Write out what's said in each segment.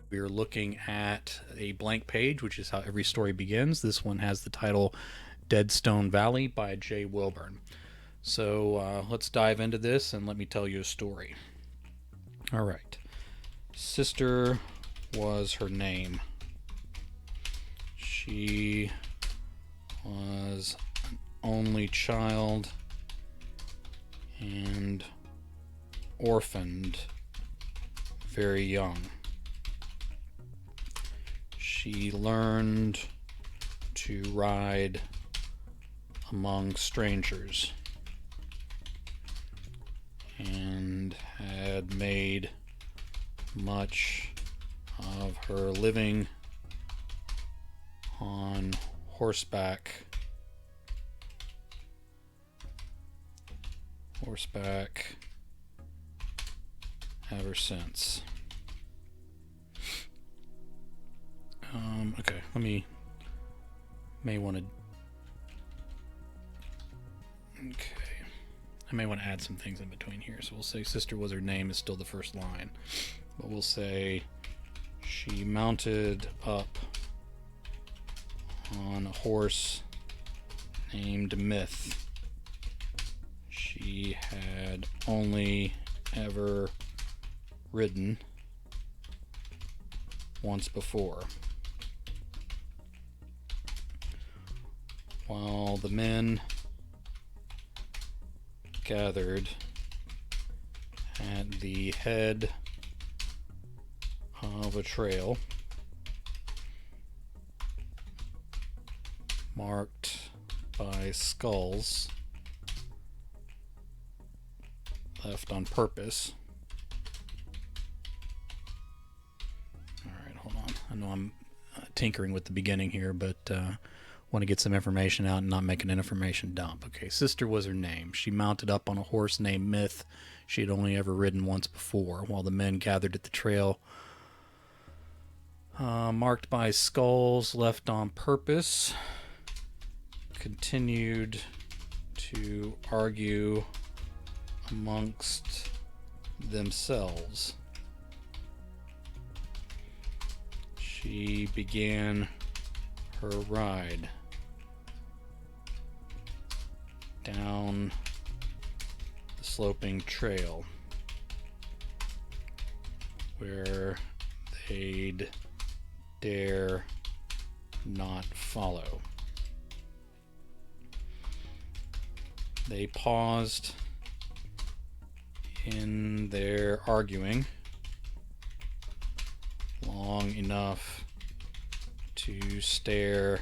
We're looking at a blank page, which is how every story begins. This one has the title Dead Stone Valley by J. Wilburn. So let's dive into this and let me tell you a story. All right. Sister was her name. She was an only child and orphaned very young. She learned to ride among strangers and had made much of her living on horseback ever since. Okay, may want to I may want to add some things in between here. So we'll say sister was her name is still the first line, but we'll say she mounted up on a horse named Myth. She had only ever ridden once before. While the men gathered at the head of a trail marked by skulls left on purpose. Alright, hold on. I know I'm tinkering with the beginning here, but want to get some information out and not make an information dump. Okay, sister was her name. She mounted up on a horse named Myth. She had only ever ridden once before, while the men gathered at the trail marked by skulls left on purpose continued to argue amongst themselves. She began her ride down the sloping trail where they'd dare not follow. They paused in their arguing long enough to stare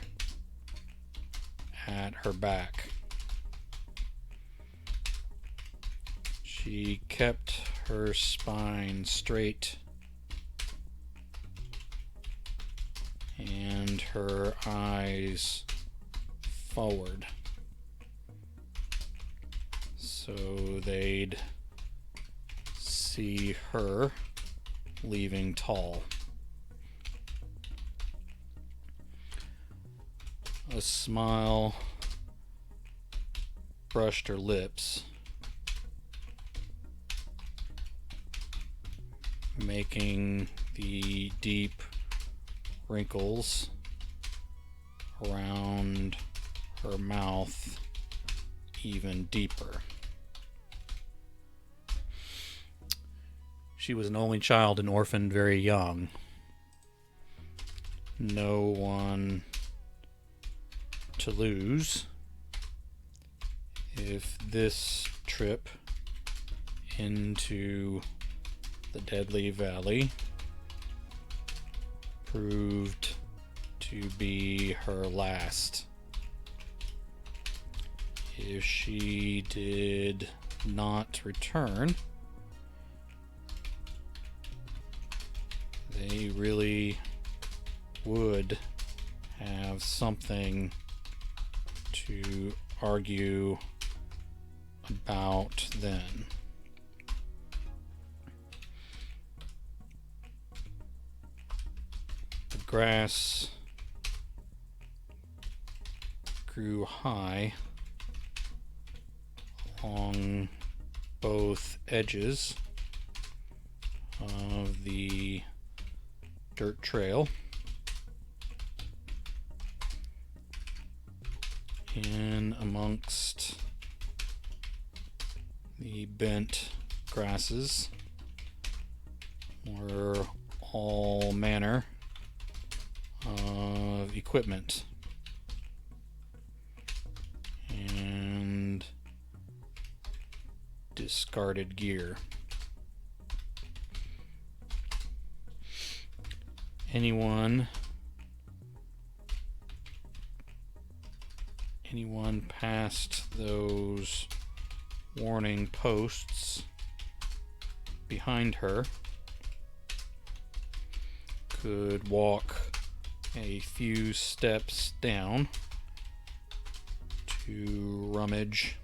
at her back. She kept her spine straight and her eyes forward so they'd see her leaving tall. A smile brushed her lips, making the deep wrinkles around her mouth even deeper. She was an only child and orphaned very young. No one to lose if this trip into the deadly valley proved to be her last. If she did not return, they really would have something to argue about then. The grass grew high along both edges of the dirt trail. In amongst the bent grasses were all manner of equipment and discarded gear. Anyone past those warning posts behind her could walk a few steps down to rummage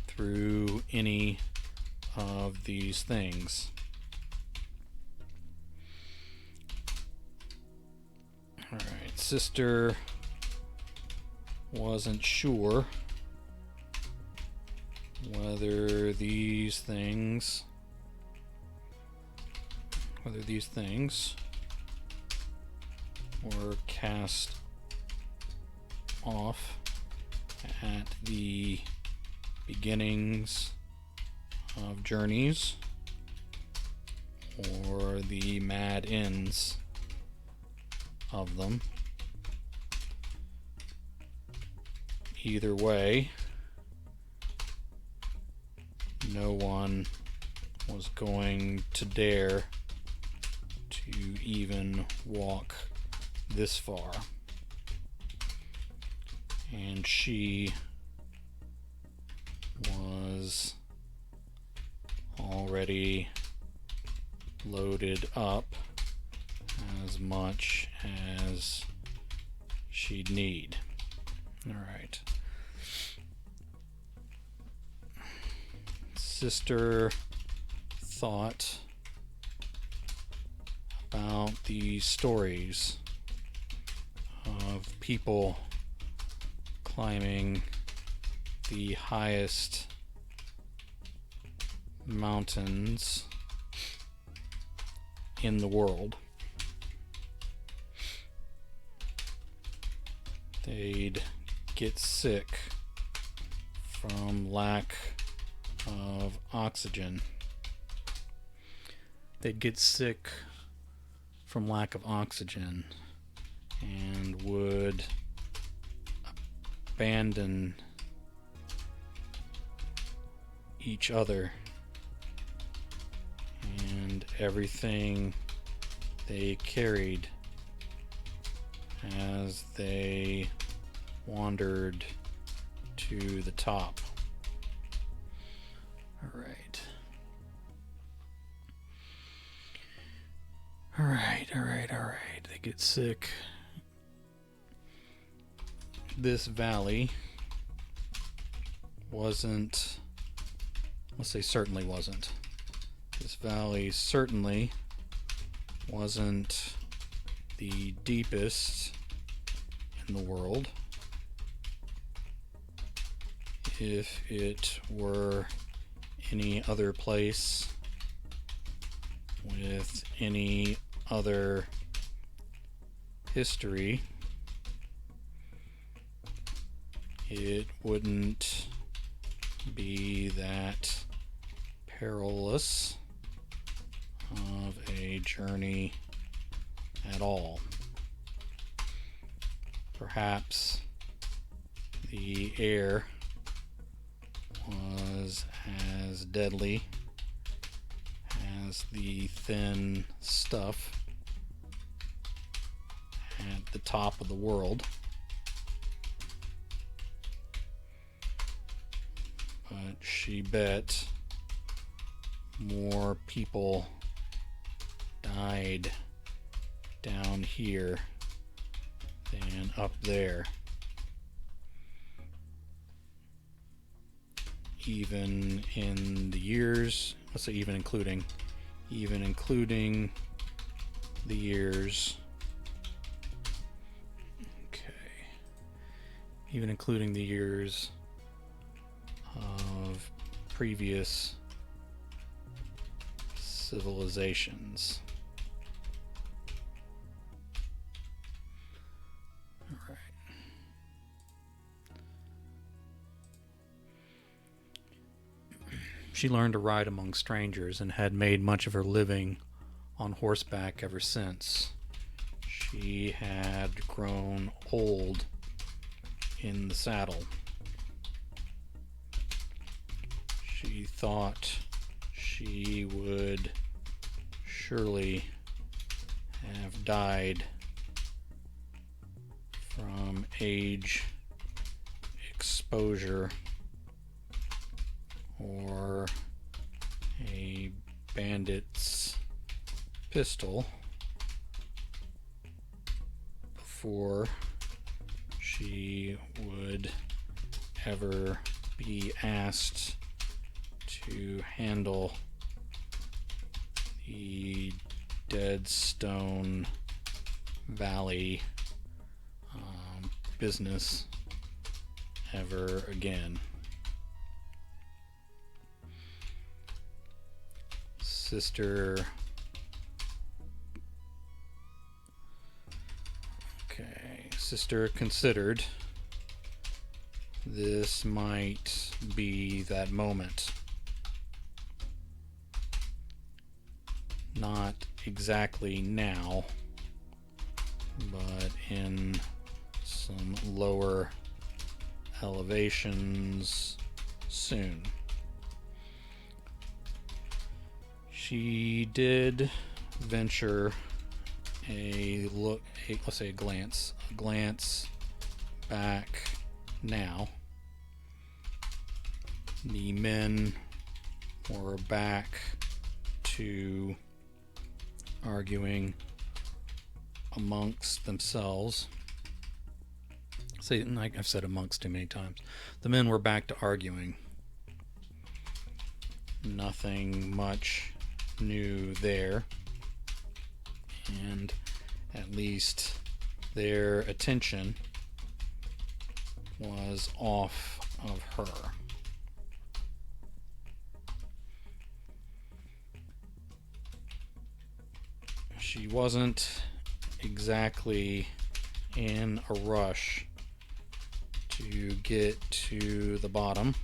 through any of these things. Alright, Sister wasn't sure whether these things were cast off at the beginnings of journeys or the mad ends of them. Either way, no one was going to dare to even walk this far. And she was already loaded up as much as she'd need. Alright. Sister thought about these stories of people climbing the highest mountains in the world. They'd get sick from lack of oxygen. They'd get sick from lack of oxygen and would abandon each other and everything they carried as they wandered to the top. All right. They get sick. This valley wasn't, let's say certainly wasn't. This valley certainly wasn't the deepest in the world. If it were any other place with any other history, it wouldn't be that perilous of a journey at all. Perhaps the air was as deadly as the thin stuff at the top of the world, but she bet more people died down here than up there, even in the years, let's say even including the years, even including the years of previous civilizations. She learned to ride among strangers and had made much of her living on horseback ever since. She had grown old in the saddle. She thought she would surely have died from age, exposure, or a bandit's pistol before she would ever be asked to handle the Deadstone Valley business ever again. Sister considered this might be that moment. Not exactly now, but in some lower elevations soon. She did venture a glance back now. The men were back to arguing amongst themselves. Like I've said amongst too many times. The men were back to arguing. Nothing much new there. And at least their attention was off of her. She wasn't exactly in a rush to get to the bottom,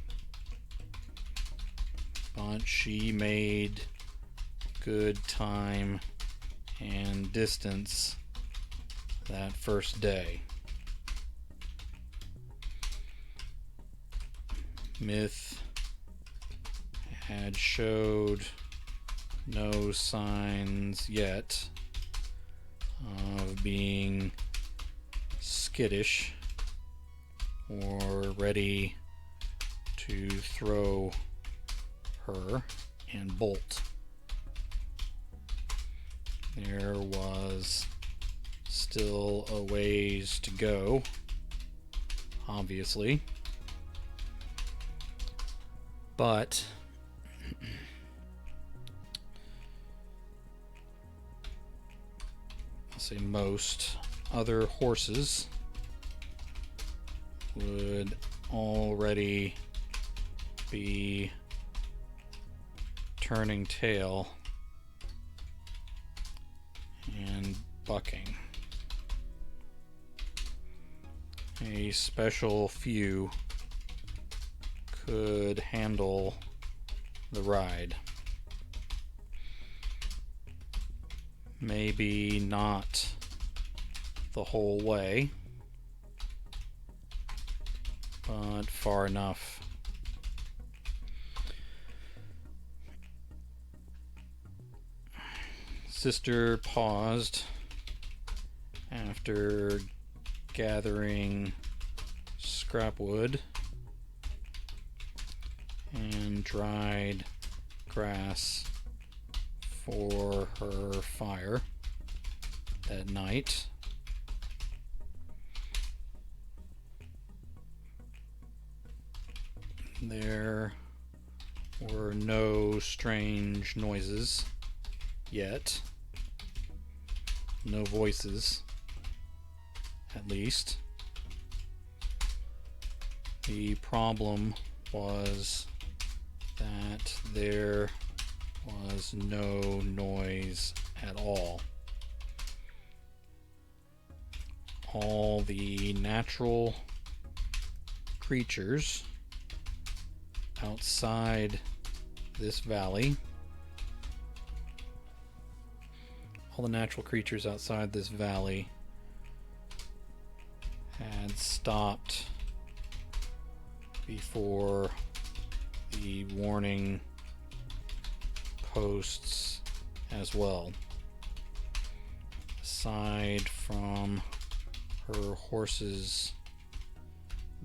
but she made good time and distance that first day. Myth had showed no signs yet of being skittish or ready to throw her and bolt. There was still a ways to go, obviously, but I'll say most other horses would already be turning tail and bucking. A special few could handle the ride. Maybe not the whole way, but far enough. Sister paused after gathering scrap wood and dried grass for her fire that night. There were no strange noises yet. No voices, at least. The problem was that there was no noise at all. All the natural creatures outside this valley. All the natural creatures outside this valley had stopped before the warning posts as well. Aside from her horse's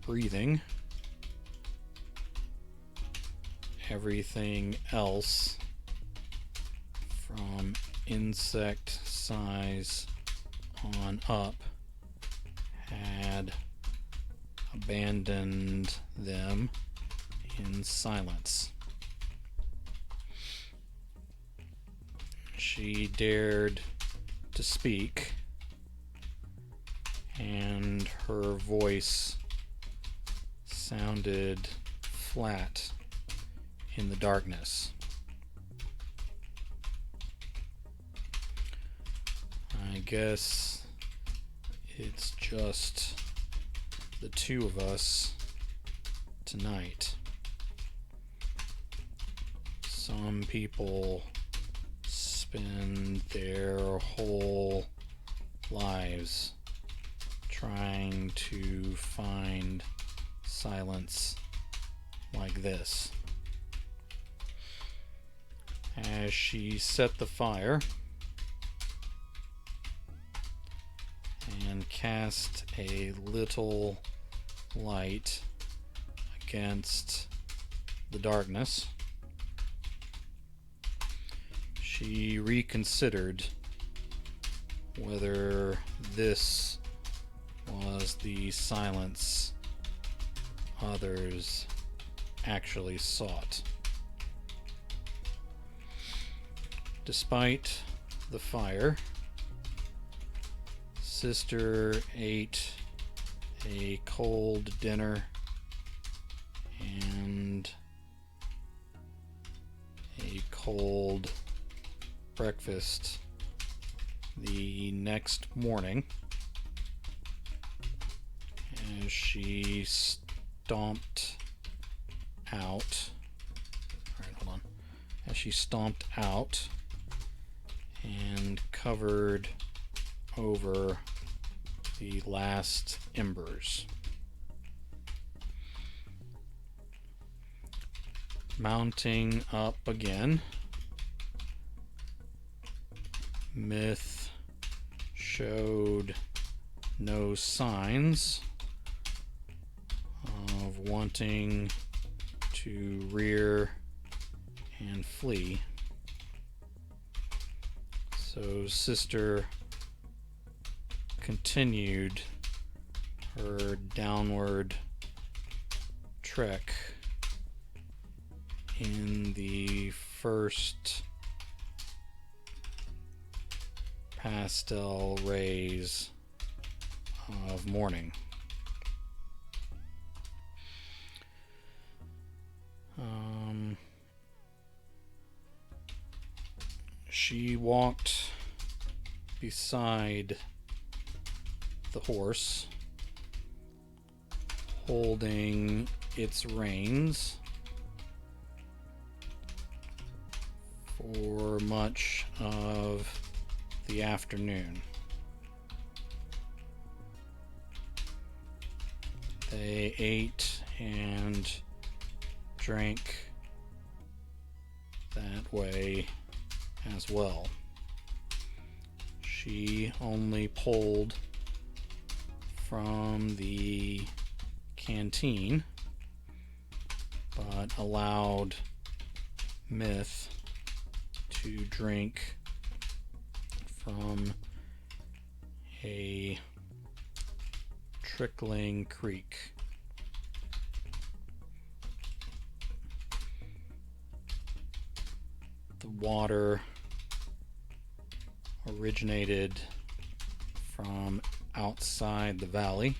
breathing, everything else from insect size on up had abandoned them in silence. She dared to speak, and her voice sounded flat in the darkness. I guess it's just the two of us tonight. Some people spend their whole lives trying to find silence like this. As she set the fire and cast a little light against the darkness, she reconsidered whether this was the silence others actually sought. Despite the fire, Sister ate a cold dinner and a cold breakfast the next morning as she stomped out. Alright, hold on. As she stomped out and covered over the last embers. Mounting up again, Myth showed no signs of wanting to rear and flee. So Sister continued her downward trek in the first pastel rays of morning. She walked beside the horse, holding its reins for much of the afternoon. They ate and drank that way as well. She only pulled from the canteen, but allowed Myth to drink from a trickling creek. The water originated from outside the valley,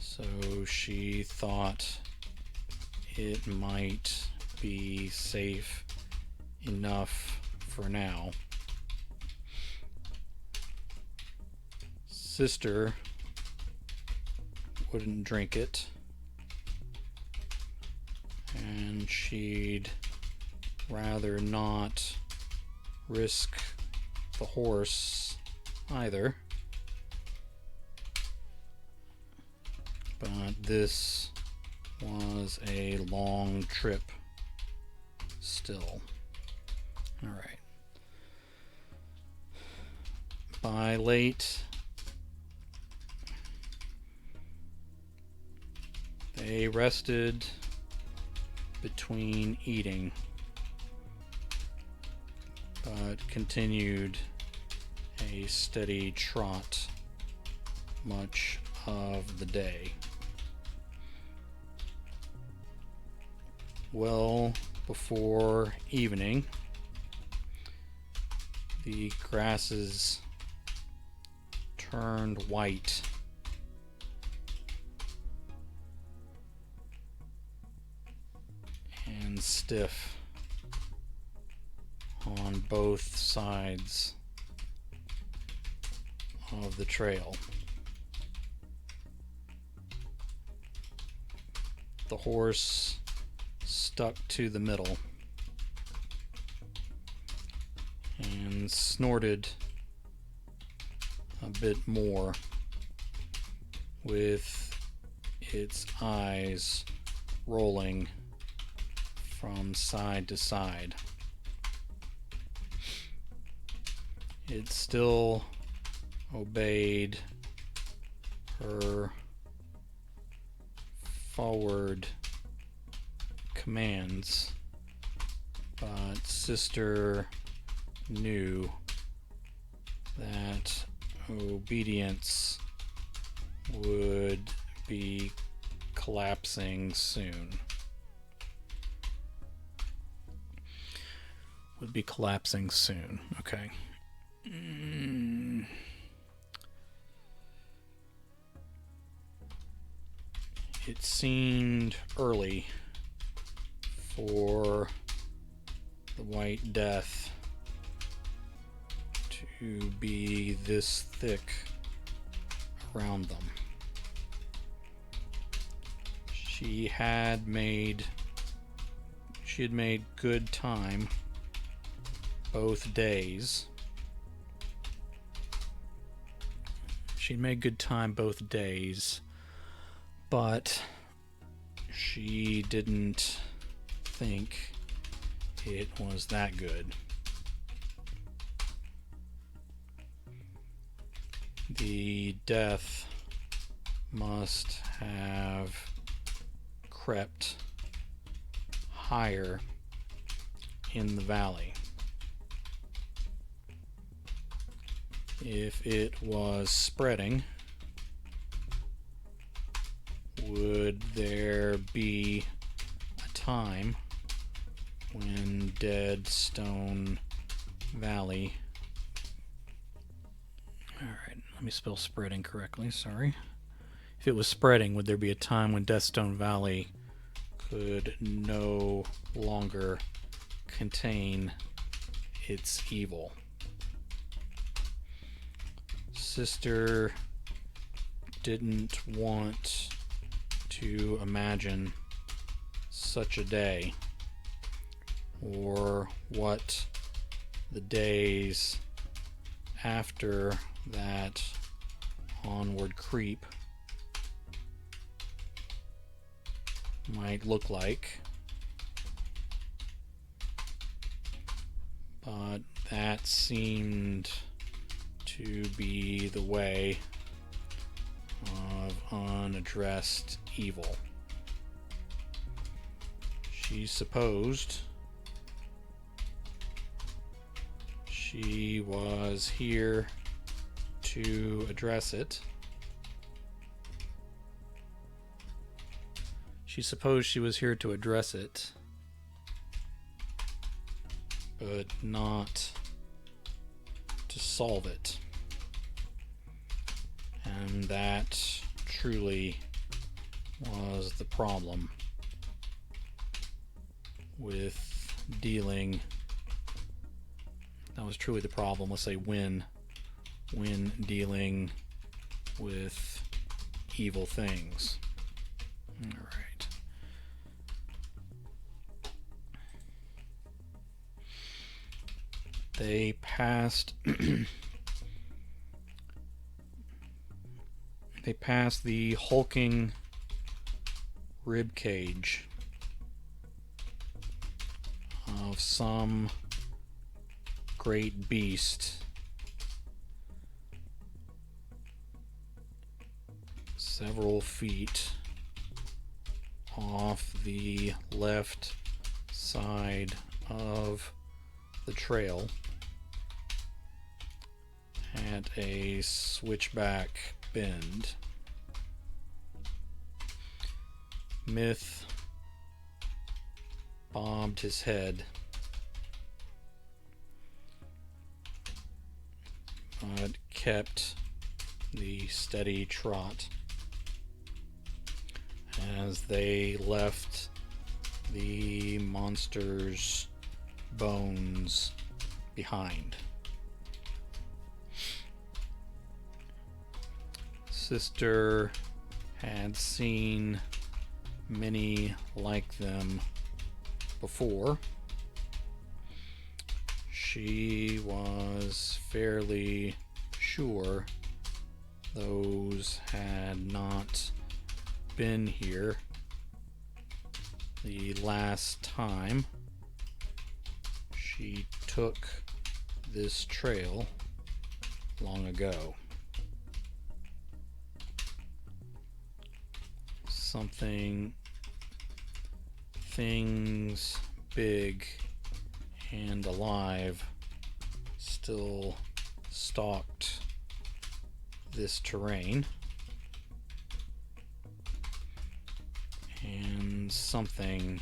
so she thought it might be safe enough for now. Sister wouldn't drink it, and she'd rather not risk the horse either. But this was a long trip still. All right. By late, they rested between eating, but continued a steady trot much of the day. Well before evening, the grasses turned white and stiff on both sides of the trail. The horse stuck to the middle and snorted a bit more, with its eyes rolling from side to side. It still obeyed her forward commands, but Sister knew that obedience would be collapsing soon. Okay. It seemed early for the White Death to be this thick around them. She had made good time both days. But she didn't think it was that good. The death must have crept higher in the valley. If it was spreading, would there be a time when Dead Stone Valley... Alright, let me spell spreading correctly, sorry. If it was spreading, would there be a time when Deathstone Valley could no longer contain its evil? Sister didn't want to imagine such a day, or what the days after that onward creep might look like. But that seemed to be the way of unaddressed evil. She supposed she was here to address it. But not to solve it. And that truly was the problem with dealing. That was truly the problem, let's say, when dealing with evil things. All right. They passed they passed the hulking rib cage of some great beast several feet off the left side of the trail at a switchback bend. Myth bobbed his head, but kept the steady trot as they left the monster's bones behind. Sister had seen many like them before. She was fairly sure those had not been here the last time she took this trail long ago. Things big and alive still stalked this terrain, and something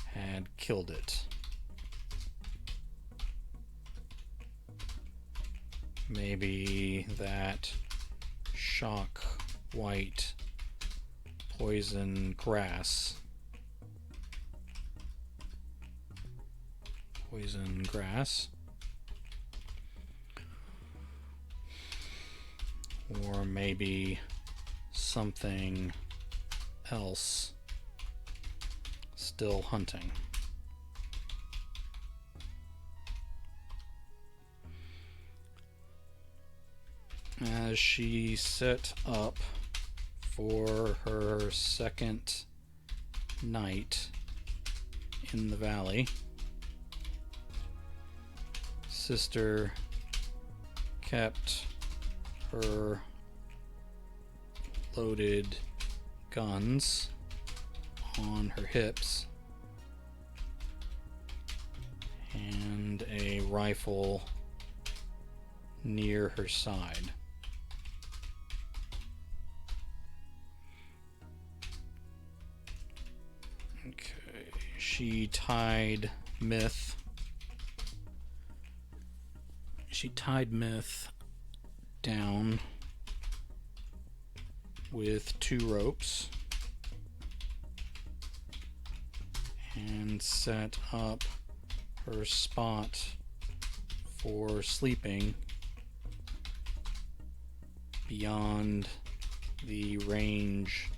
had killed it. Maybe that shock white poison grass. Or maybe something else still hunting. As she set up for her second night in the valley, Sister kept her loaded guns on her hips and a rifle near her side. Okay, she tied Myth down with 2 ropes and set up her spot for sleeping beyond the range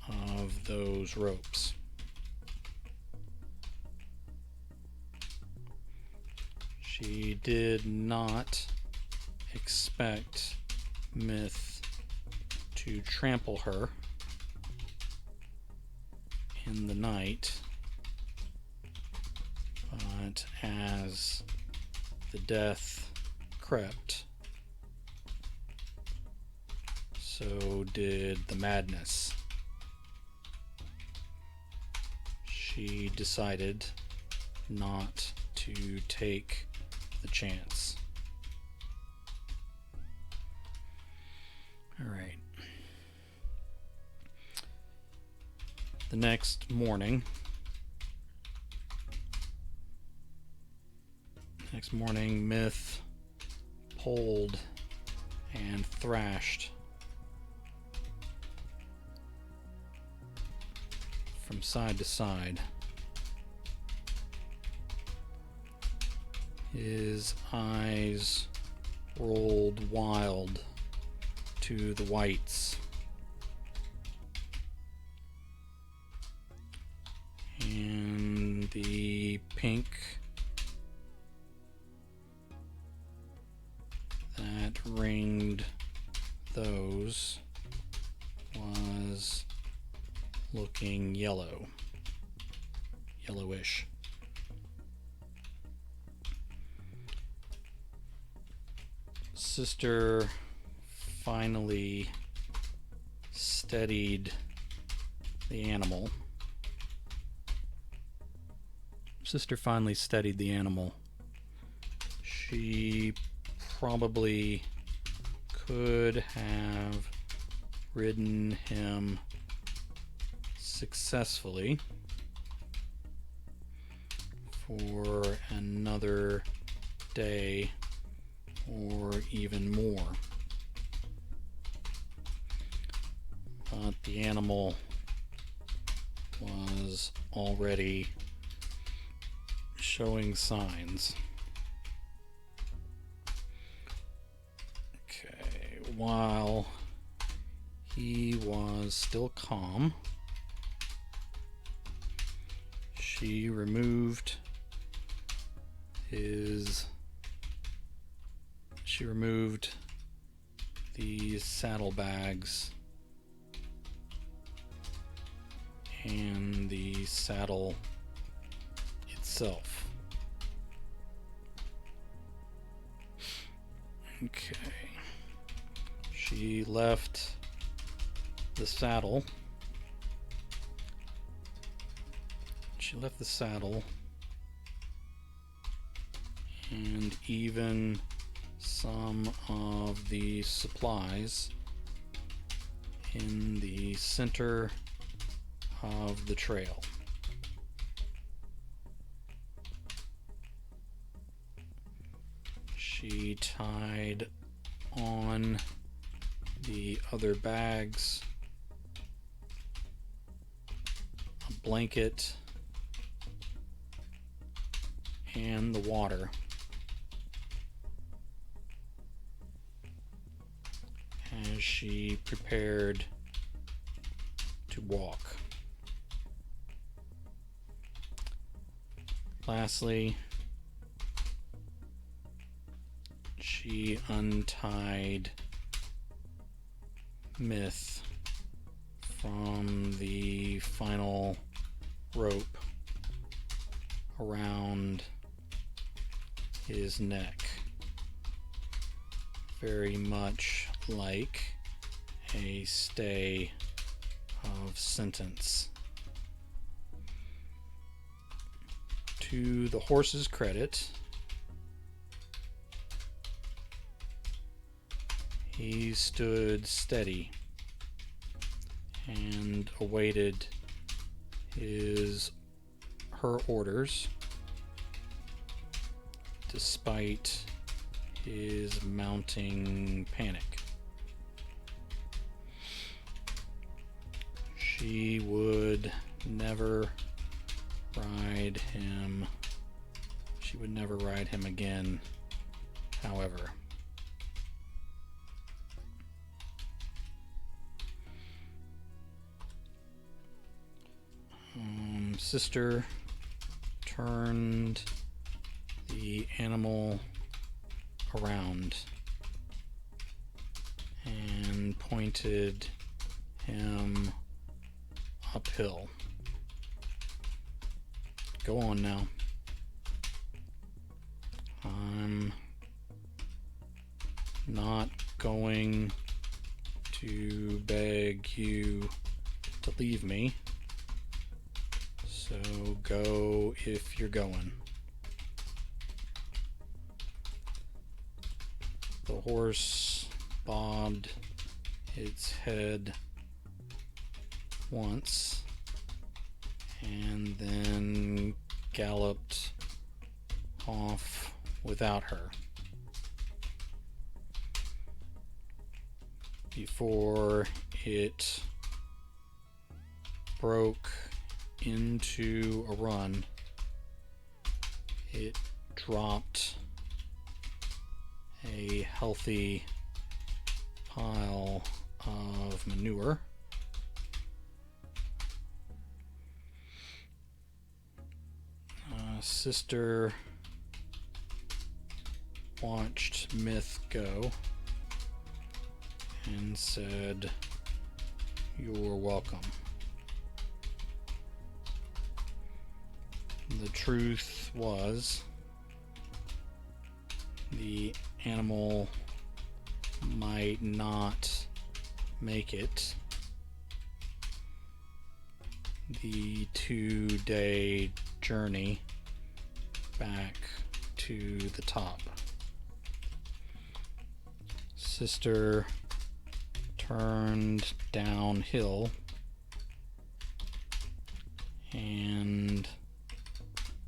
of those ropes. She did not expect Myth to trample her in the night, but as the death crept, so did the madness. She decided not to take the chance. All right. The next morning, Myth pulled and thrashed from side to side. His eyes rolled wild to the whites, and the pink looking yellowish. Sister finally steadied the animal. She probably could have ridden him successfully for another day or even more. But the animal was already showing signs. Okay, while he was still calm, she removed these saddlebags and the saddle itself. Okay. She left the saddle. And even some of the supplies in the center of the trail. She tied on the other bags a blanket and the water. As she prepared to walk. Lastly, she untied Myth from the final rope around his neck, very much like a stay of sentence. To the horse's credit, he stood steady and awaited her orders despite his mounting panic. She would never ride him. She would never ride him again, however. Sister turned the animal around and pointed him uphill. Go on now. I'm not going to beg you to leave me. So go if you're going. The horse bobbed its head once and then galloped off without her. Before it broke into a run, it dropped a healthy pile of manure. Sister watched Myth go and said, "You're welcome." The truth was, the animal might not make it the 2-day journey back to the top. Sister turned downhill and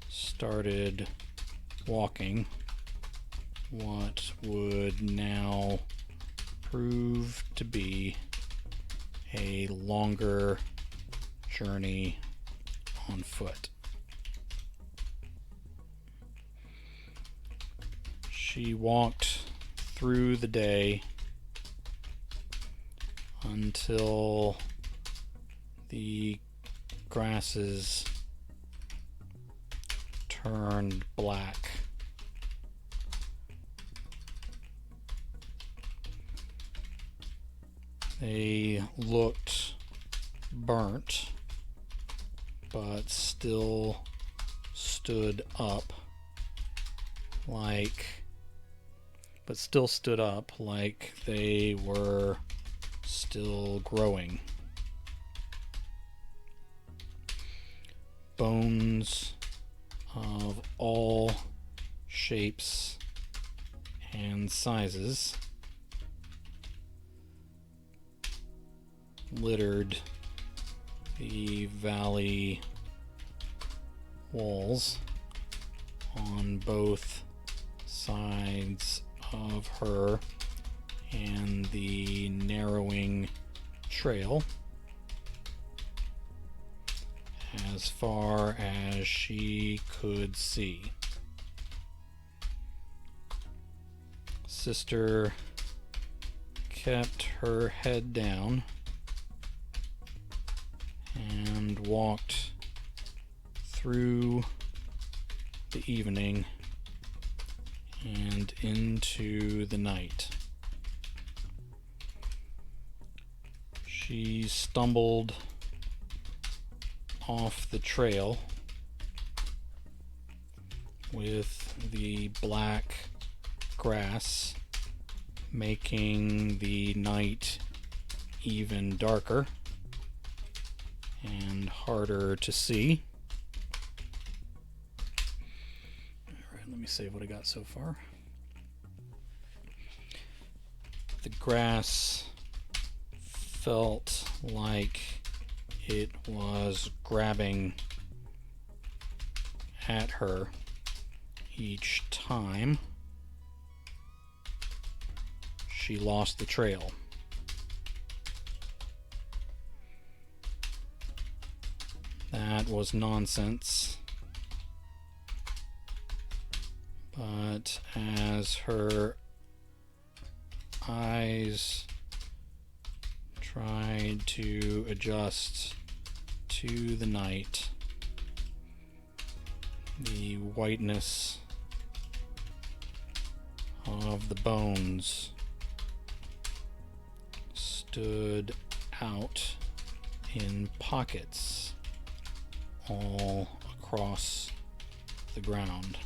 started walking what would now prove to be a longer journey on foot. She walked through the day until the grasses turned black. They looked burnt, but still stood up like they were still growing. Bones of all shapes and sizes littered the valley walls on both sides of her and the narrowing trail as far as she could see. Sister kept her head down and walked through the evening and into the night. She stumbled off the trail with the black grass making the night even darker and harder to see. Alright, let me save what I got so far. The grass felt like it was grabbing at her each time she lost the trail. That was nonsense. But as her eyes tried to adjust to the night, the whiteness of the bones stood out in pockets all across the ground.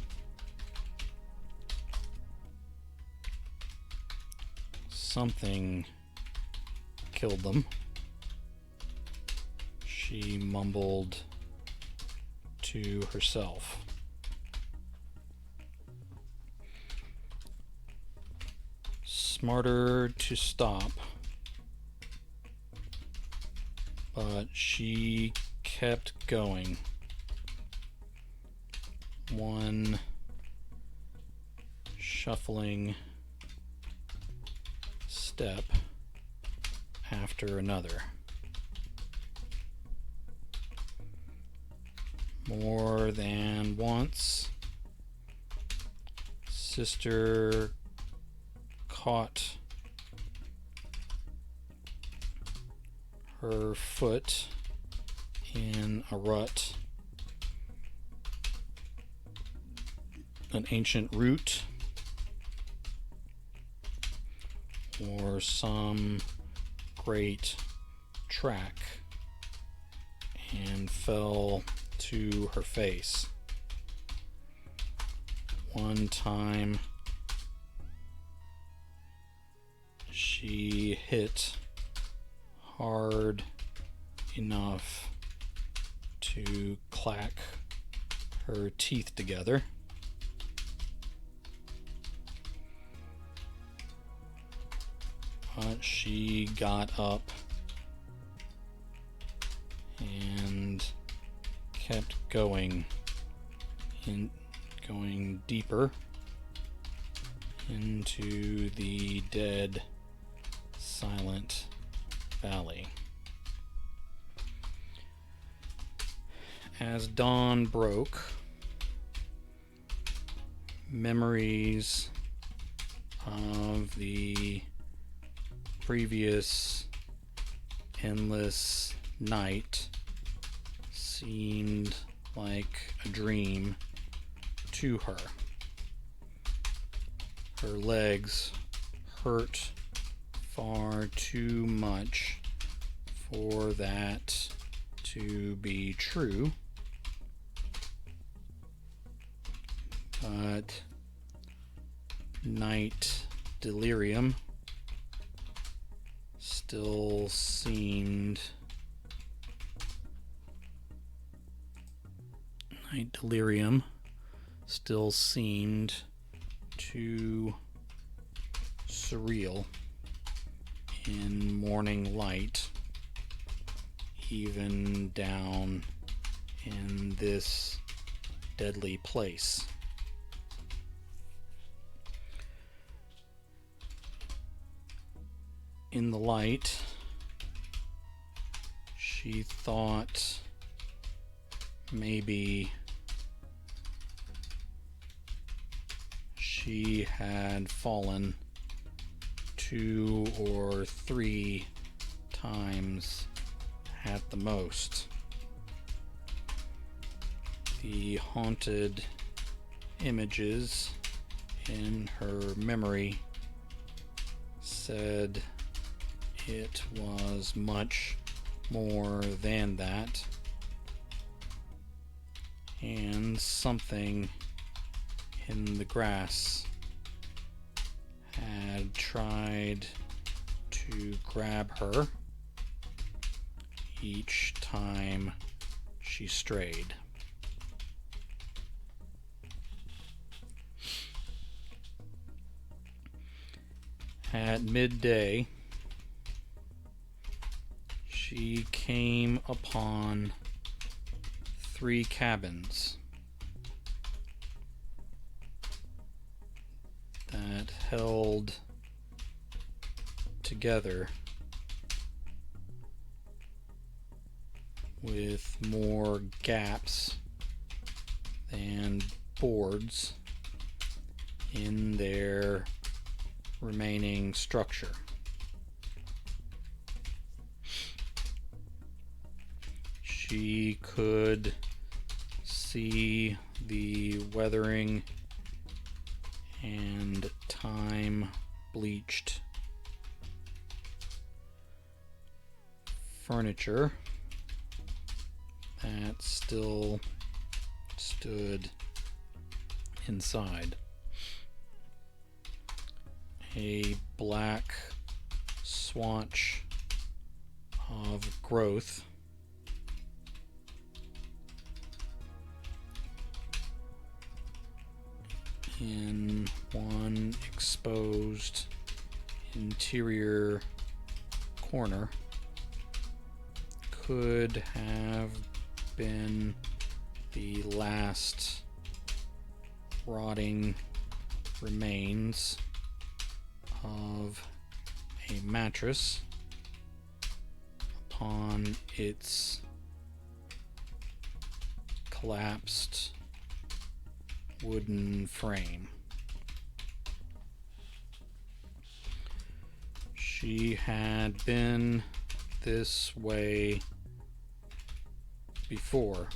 Something killed them, she mumbled to herself. Smarter to stop, but she kept going, one shuffling step after another. More than once, Sister caught her foot in a rut, an ancient root, or some great track, and fell to her face. one time she hit hard enough to clack her teeth together. But she got up and kept going deeper into the dead, silent valley. As dawn broke, memories of the previous endless night seemed like a dream to her. Her legs hurt far too much for that to be true, but night delirium still seemed too surreal in morning light, even down in this deadly place. In the light, she thought maybe she had fallen 2 or 3 times at the most. The haunted images in her memory said it was much more than that, and something in the grass had tried to grab her each time she strayed. At midday, she came upon 3 cabins that held together with more gaps than boards in their remaining structure. She could see the weathering and time-bleached furniture that still stood inside. A black swatch of growth in one exposed interior corner could have been the last rotting remains of a mattress upon its collapsed wooden frame. She had been this way before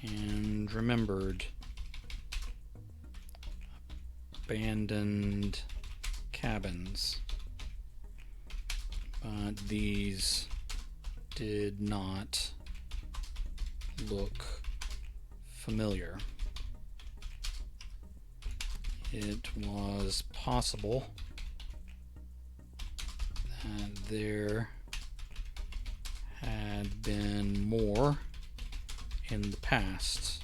and remembered abandoned cabins, but these did not look familiar. it was possible that there had been more in the past.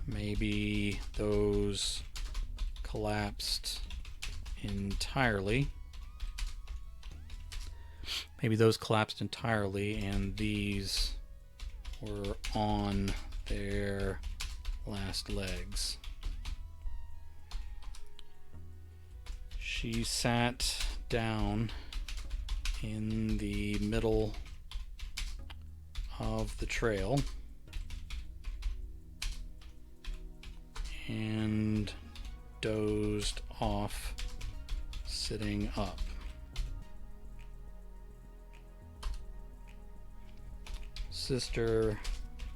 Maybe those collapsed entirely. Maybe those collapsed entirely and these were on their last legs. She sat down in the middle of the trail and dozed off, sitting up. Sister,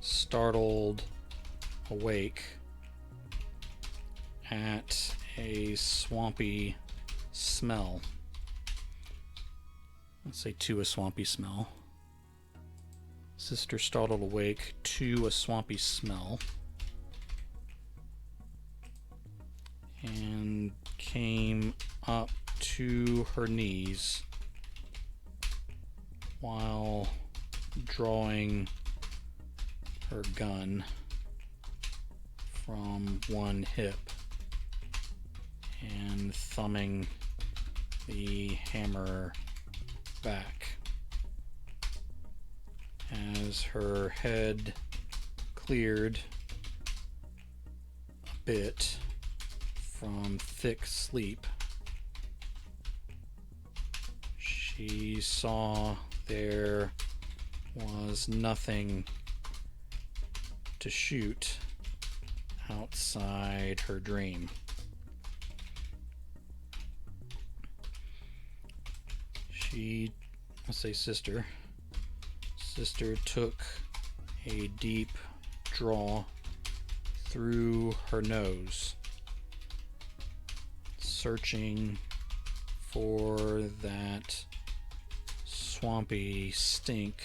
startled awake at a swampy smell. Let's say to a swampy smell. Sister startled awake to a swampy smell and came up to her knees while drawing her gun from one hip and thumbing the hammer back. As her head cleared a bit from thick sleep, she saw there was nothing to shoot outside her dream. Sister took a deep draw through her nose, searching for that swampy stink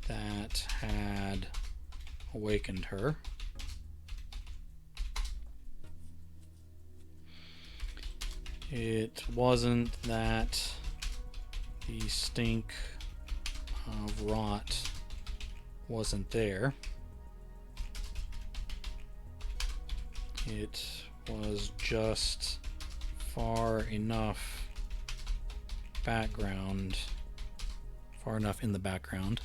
that had awakened her. It wasn't that the stink of rot wasn't there. It was just far enough in the background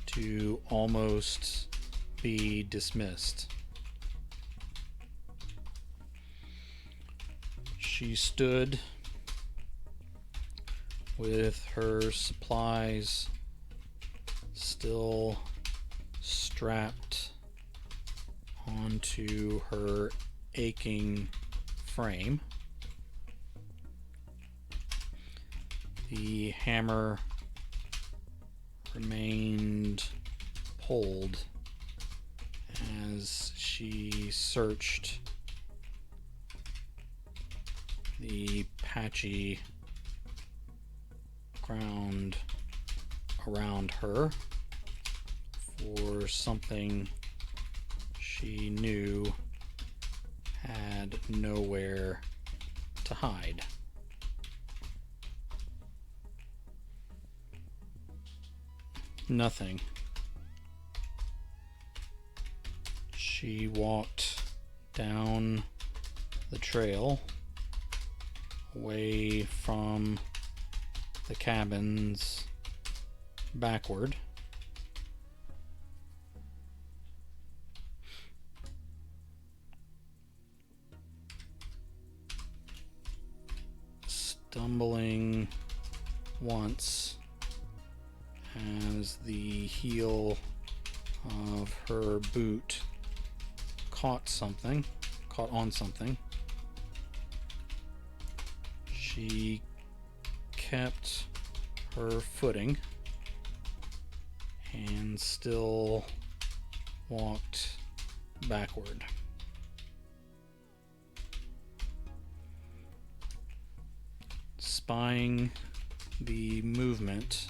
to almost be dismissed. She stood with her supplies still strapped onto her aching frame. The hammer remained pulled as she searched the patchy ground around her for something she knew had nowhere to hide. Nothing. She walked down the trail away from the cabins backward. Stumbling once as the heel of her boot caught on something. She kept her footing and still walked backward. Spying the movement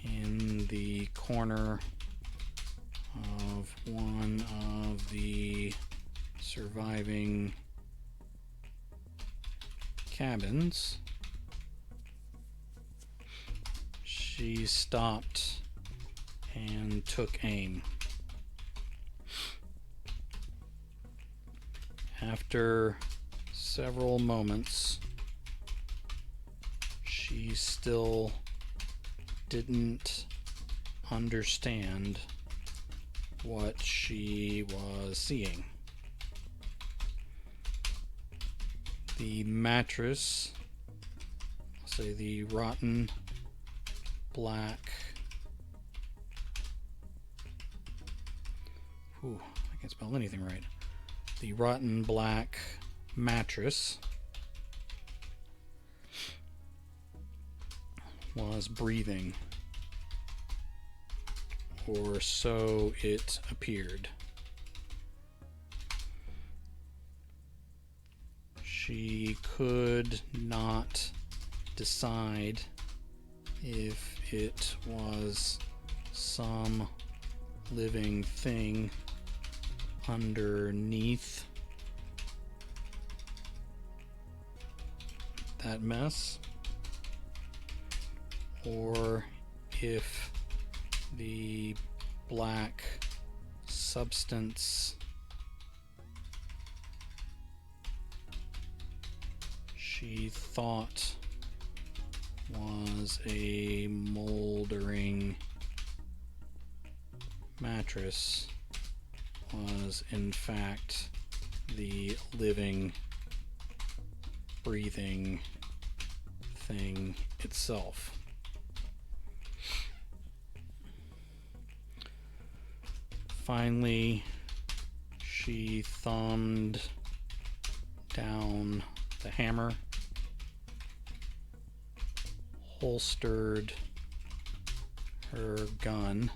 in the corner of one of the surviving cabins, she stopped and took aim. After several moments, she still didn't understand what she was seeing. The mattress, I'll say the rotten black, I can't spell anything right. The rotten black mattress was breathing, or so it appeared. She could not decide if it was some living thing underneath that mess, or if the black substance she thought was a moldering mattress was in fact the living, breathing thing itself. Finally, she thumbed down the hammer, holstered her gun,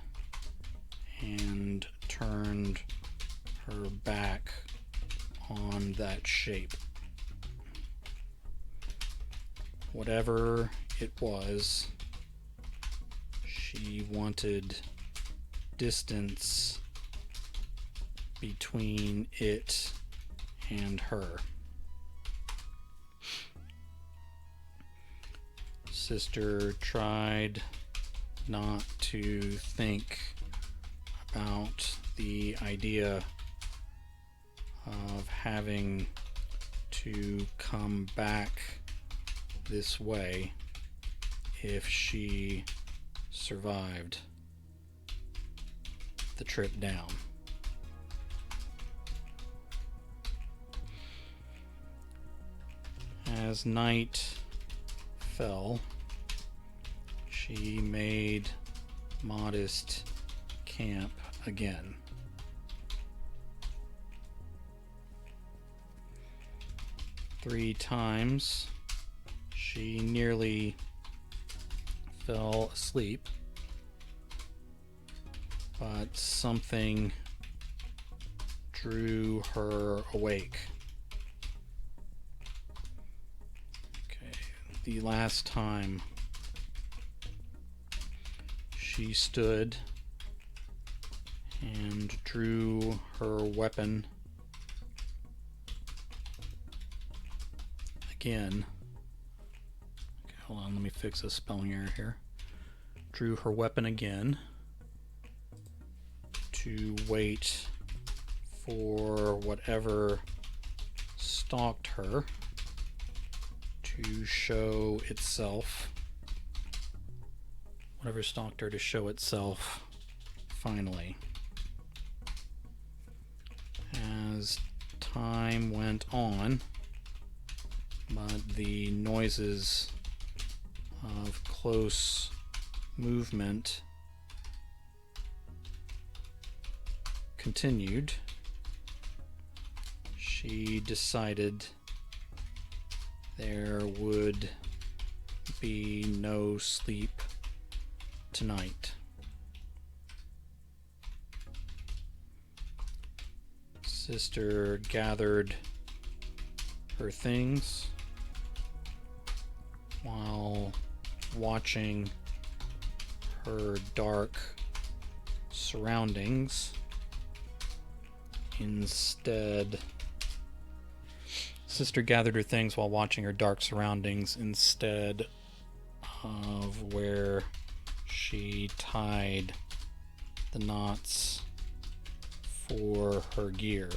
and turned her back on that shape. Whatever it was, she wanted distance between it and her. Sister tried not to think about the idea of having to come back this way if she survived the trip down. As night fell, she made modest camp again. Three times she nearly fell asleep, but something drew her awake. Okay, the last time she stood and drew her weapon again. Okay, hold on, let me fix a spelling error here. Drew her weapon again to wait for whatever stalked her to show itself. Whatever stalked her to show itself finally. As time went on, but the noises of close movement continued, she decided there would be no sleep tonight. Sister gathered her things while watching her dark surroundings. Instead, Sister gathered her things while watching her dark surroundings instead of where she tied the knots for her gear.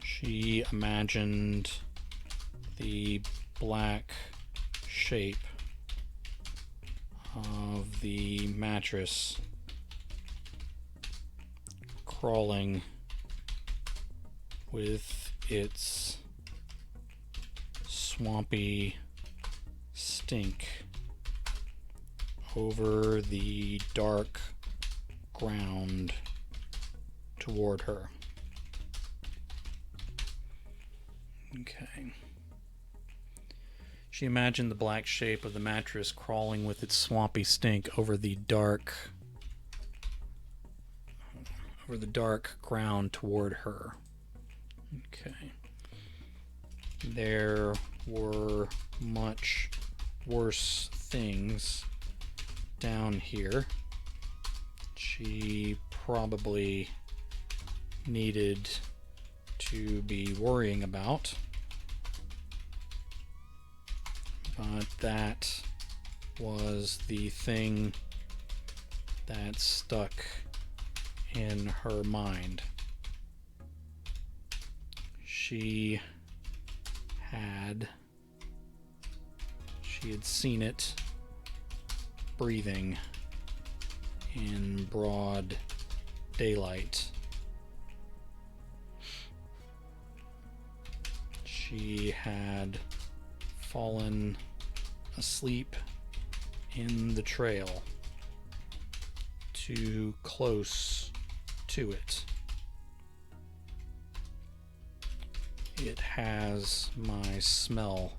She imagined the black shape of the mattress crawling with its swampy stink over the dark ground toward her. Okay. She imagined the black shape of the mattress crawling with its swampy stink over the dark ground toward her. Okay. There were much worse things down here. She probably needed to be worrying about. But that was the thing that stuck in her mind. She had seen it breathing in broad daylight. She had fallen asleep in the trail, too close to it. It has my smell,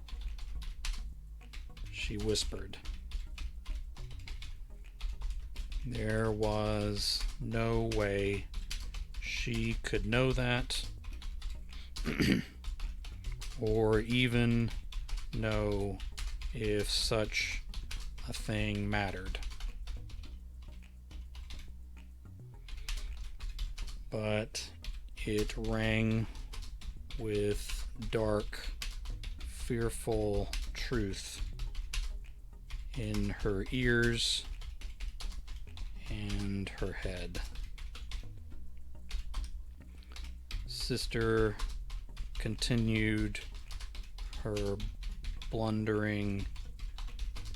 she whispered. There was no way she could know that, or even know if such a thing mattered. But it rang with dark, fearful truth in her ears and her head. Sister continued her blundering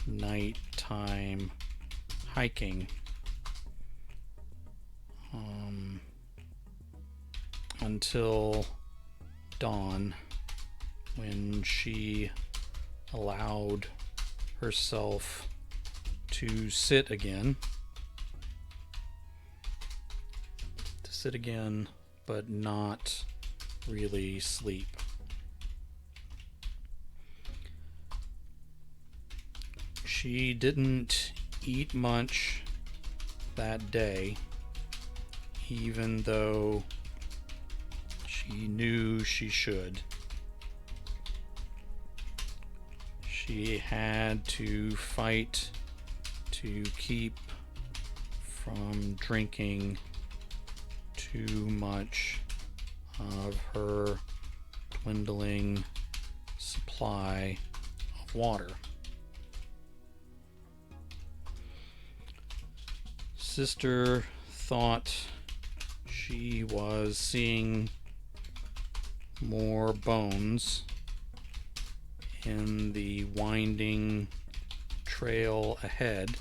nighttime hiking until dawn, when she allowed herself to sit again, but not really sleep. She didn't eat much that day, even though she knew she should. She had to fight to keep from drinking too much of her dwindling supply of water. Sister thought she was seeing more bones in the winding trail ahead,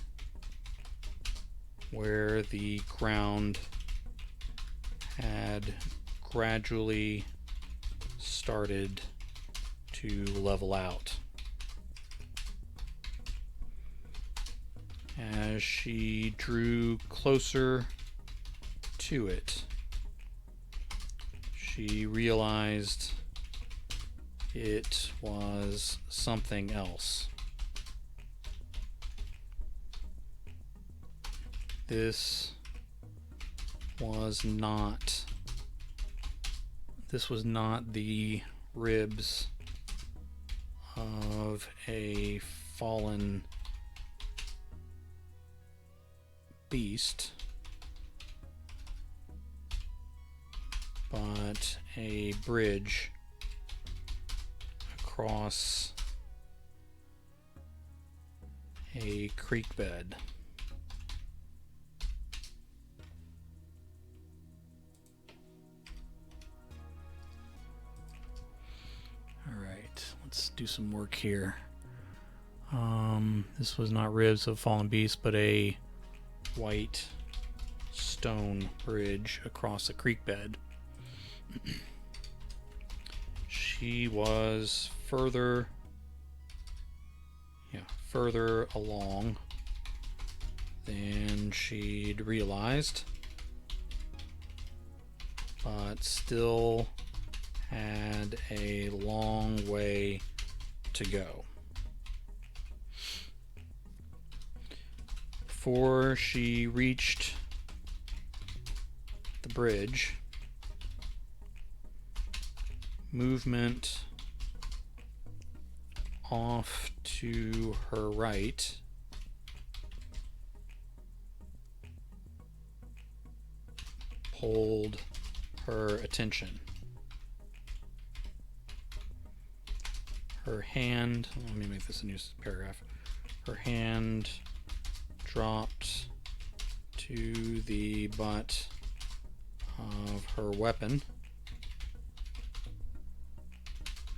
where the ground had gradually started to level out. As she drew closer to it, she realized it was something else. This was not the ribs of a fallen beast, but a bridge across a creek bed. Alright, let's do some work here. This was not ribs of fallen beast, but a white stone bridge across a creek bed. She was further along than she'd realized, but still had a long way to go. Before she reached the bridge, movement off to her right pulled her attention. Her hand, let me make this a new paragraph. Her hand dropped to the butt of her weapon,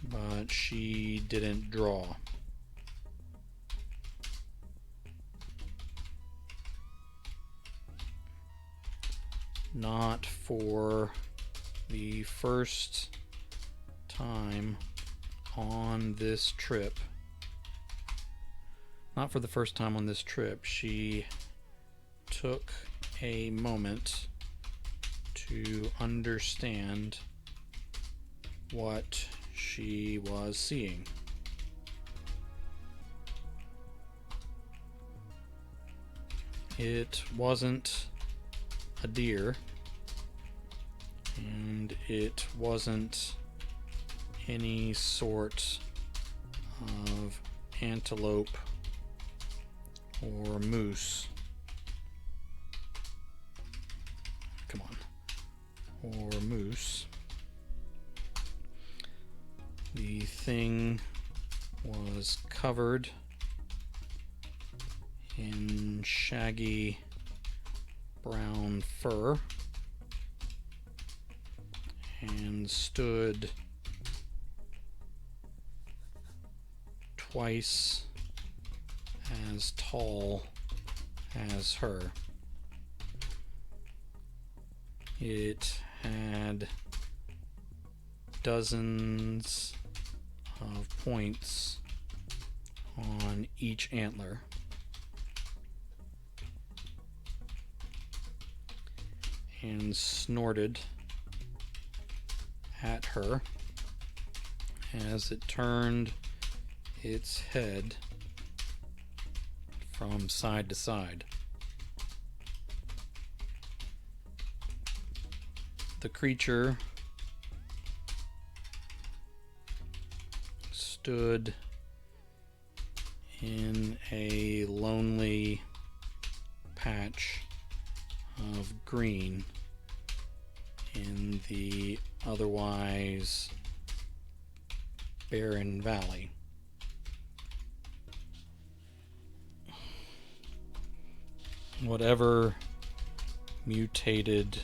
but she didn't draw. Not for the first time on this trip. Not for the first time on this trip, she took a moment to understand what she was seeing. It wasn't a deer, and it wasn't any sort of antelope or moose. Come on. Or moose. The thing was covered in shaggy brown fur and stood twice as tall as her. It had dozens of points on each antler. And snorted at her as it turned its head from side to side. The creature stood in a lonely patch of green in the otherwise barren valley. Whatever mutated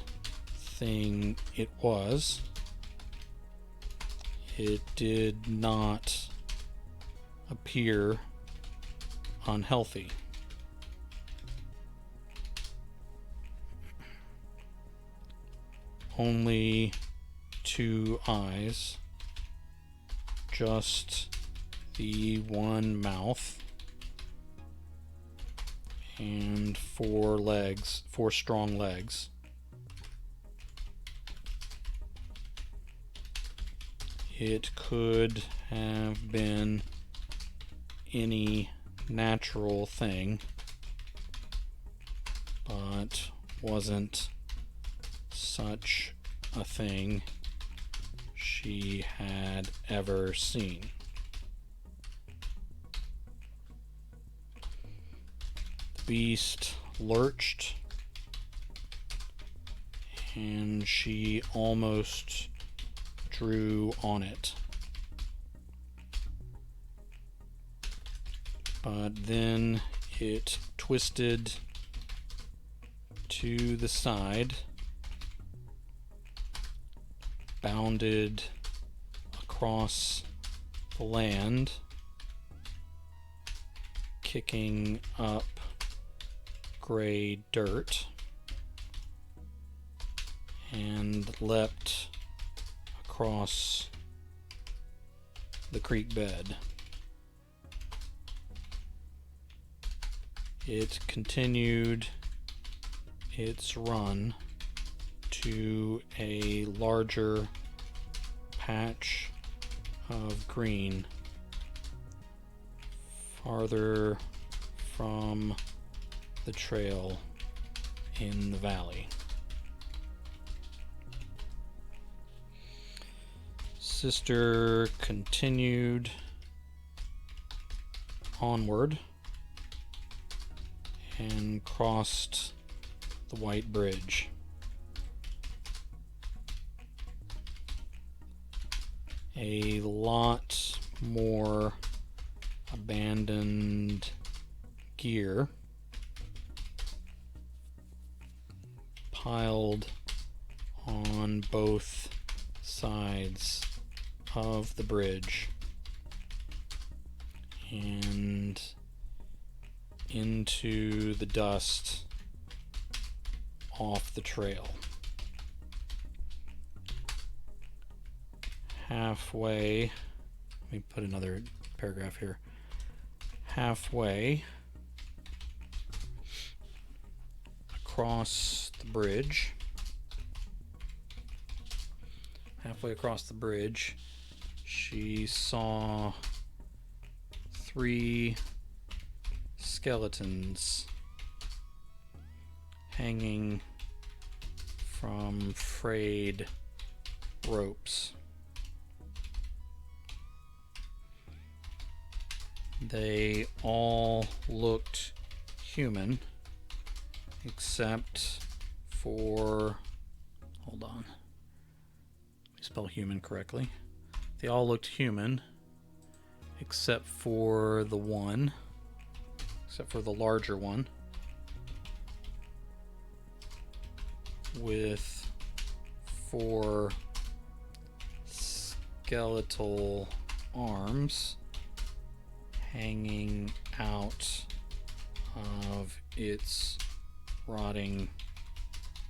thing it was, it did not appear unhealthy. Only 2 eyes, just the one mouth, and 4 legs, 4 strong legs. It could have been any natural thing, but wasn't such a thing she had ever seen. The beast lurched, and she almost drew on it. But then it twisted to the side, bounded across the land, kicking up gray dirt, and leapt across the creek bed. It continued its run to a larger patch of green farther from the trail in the valley. Sister continued onward and crossed the white bridge. A lot more abandoned gear piled on both sides of the bridge and into the dust off the trail. Halfway, let me put another paragraph here. Halfway across the bridge, she saw 3 skeletons hanging from frayed ropes. They all looked human, except for, hold on, let me spell human correctly. They all looked human, except for the larger one, with 4 skeletal arms hanging out of its rotting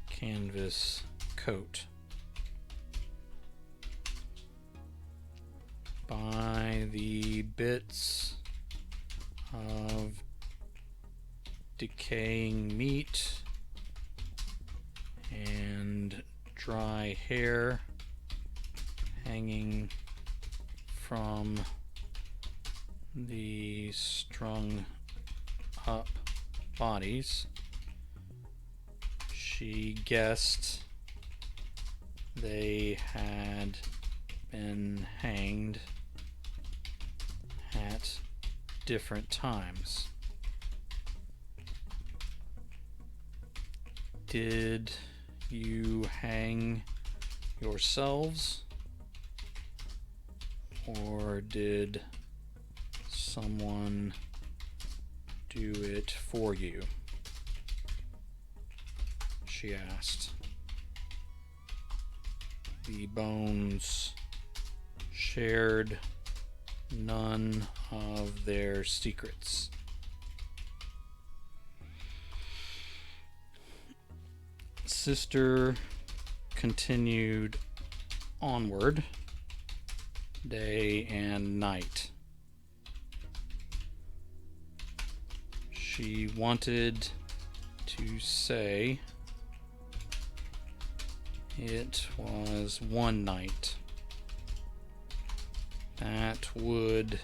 canvas coat. By the bits of decaying meat and dry hair hanging from the strung up bodies, she guessed they had been hanged at different times. Did you hang yourselves, or did someone do it for you? She asked. The bones shared none of their secrets. Sister continued onward, day and night. She wanted to say it was one night. That would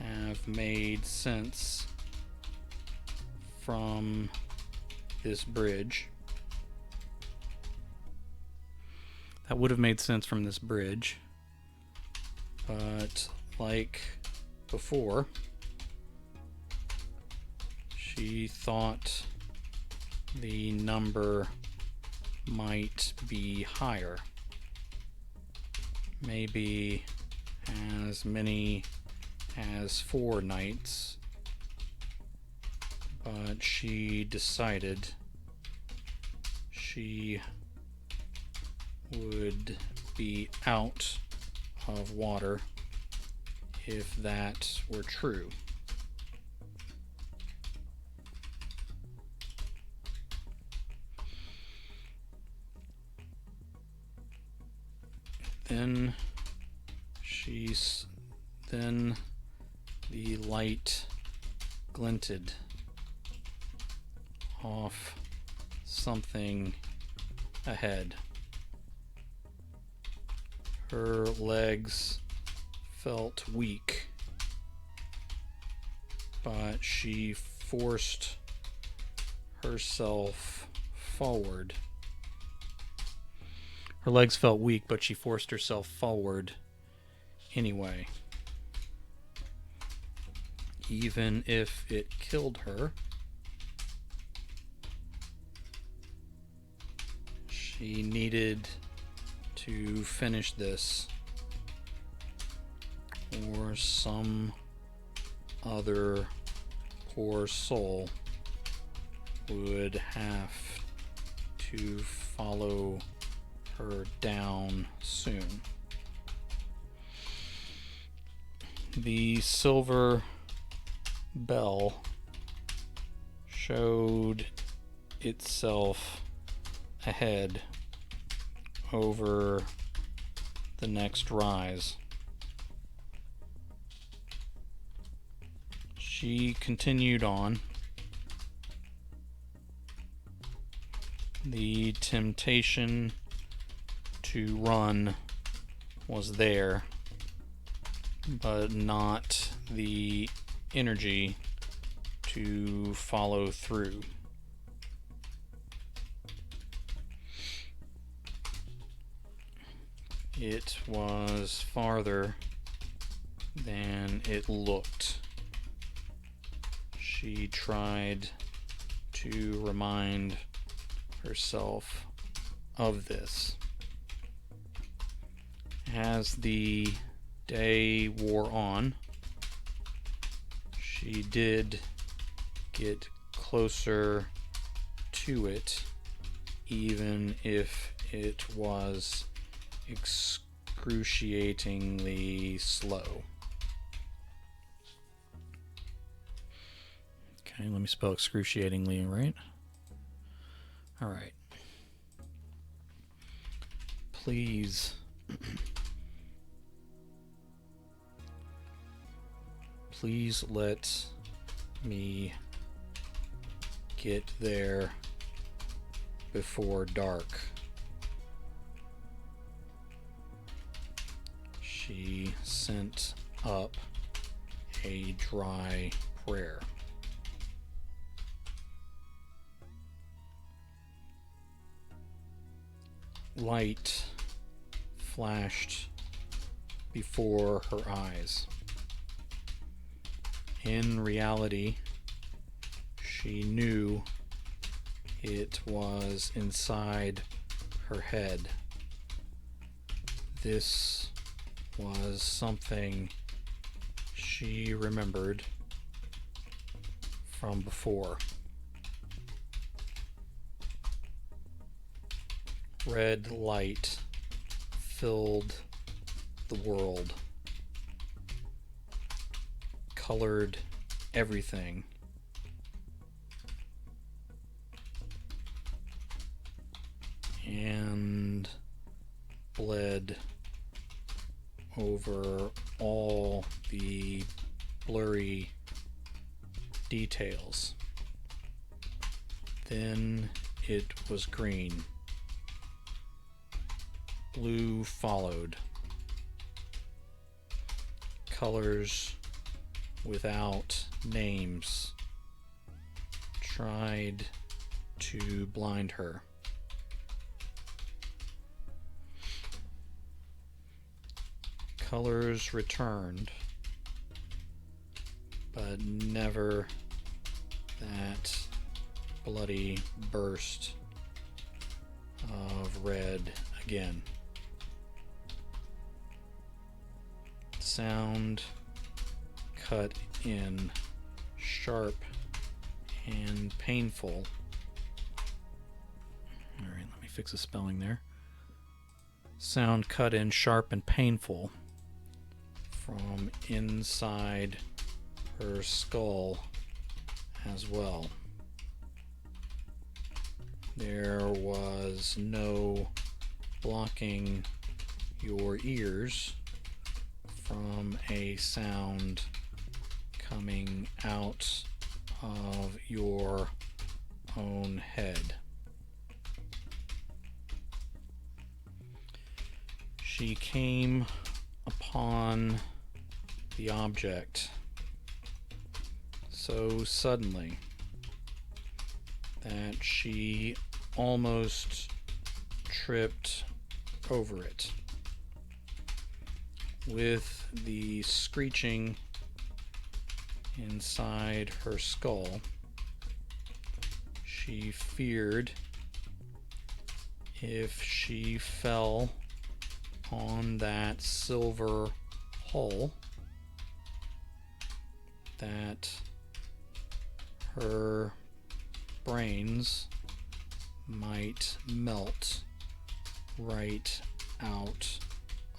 have made sense from this bridge. But like before, she thought the number might be higher. Maybe as many as 4 knights, but she decided she would be out of water if that were true. Then the light glinted off something ahead. Her legs felt weak, but she forced herself forward. Her legs felt weak, but she forced herself forward anyway. Even if it killed her, she needed to finish this, or some other poor soul would have to follow her down soon. The silver bell showed itself ahead over the next rise. She continued on. The temptation to run was there, but not the energy to follow through. It was farther than it looked. She tried to remind herself of this. As the day wore on, she did get closer to it, even if it was excruciatingly slow. Okay, let me spell excruciatingly, right? All right. Please let me get there before dark. She sent up a dry prayer. Light flashed before her eyes. In reality, she knew it was inside her head. This was something she remembered from before. Red light filled the world, colored everything. And bled over all the blurry details. Then it was green. Blue followed. Colors without names tried to blind her. Colors returned, but never that bloody burst of red again. Sound cut in, sharp and painful. Alright, let me fix the spelling there. Sound cut in, sharp and painful from inside her skull as well. There was no blocking your ears from a sound coming out of your own head. She came upon the object so suddenly that she almost tripped over it. With the screeching inside her skull, she feared if she fell on that silver hull that her brains might melt right out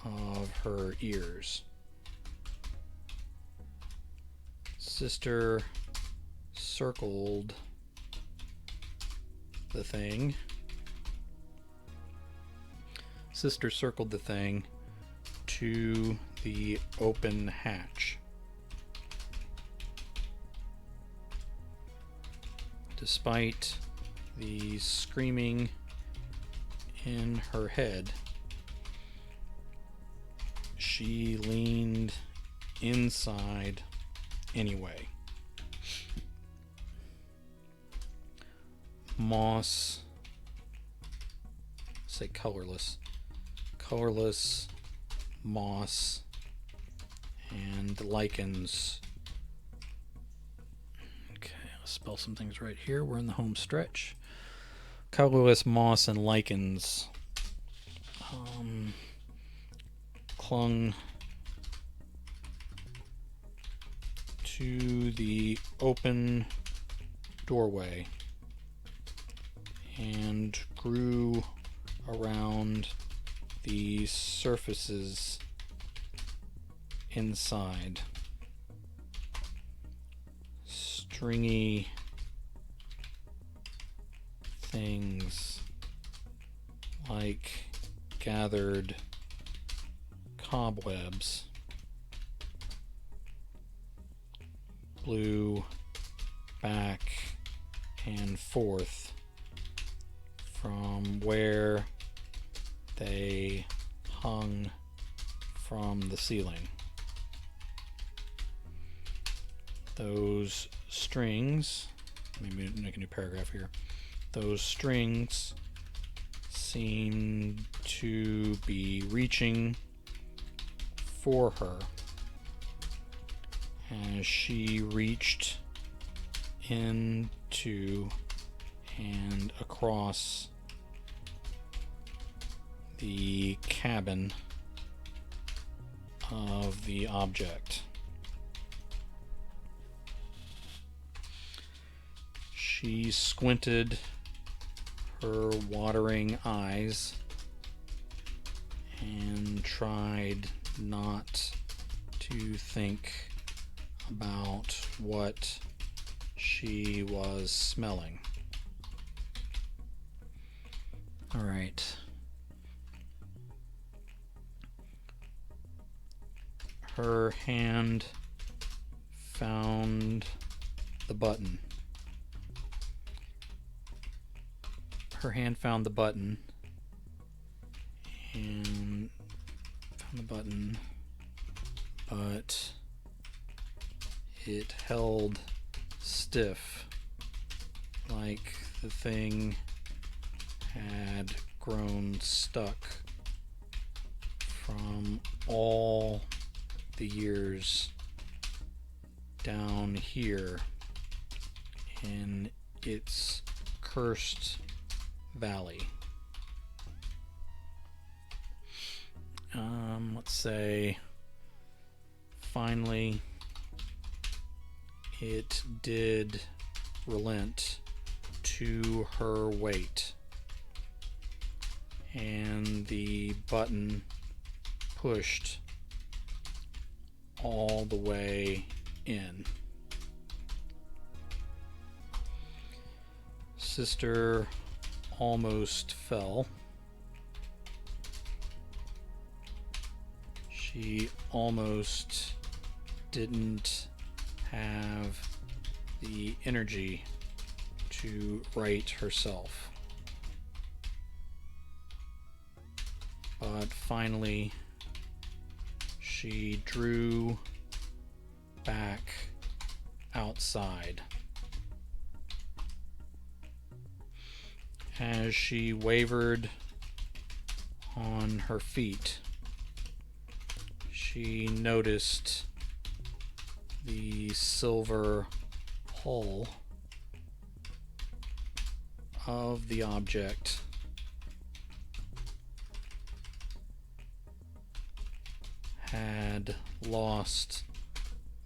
of her ears. Sister circled the thing. Sister circled the thing to the open hatch. Despite the screaming in her head, she leaned inside anyway. Moss, say colorless moss and lichens. Okay, let's spell some things right here. We're in the home stretch. Colorless moss and lichens clung to the open doorway and grew around the surfaces inside. Stringy things like gathered cobwebs blew back and forth from where they hung from the ceiling. Those strings, let me make a new paragraph here. Those strings seemed to be reaching for her as she reached into and across the cabin of the object. She squinted her watering eyes and tried not to think about what she was smelling. All right. Her hand found the button. Her hand found the button and found the button, but it held stiff, like the thing had grown stuck from all the years down here in its cursed valley. Let's say finally it did relent to her weight, and the button pushed all the way in. Sister almost fell. She almost didn't have the energy to right herself. But finally, she drew back outside. As she wavered on her feet, she noticed the silver hull of the object had lost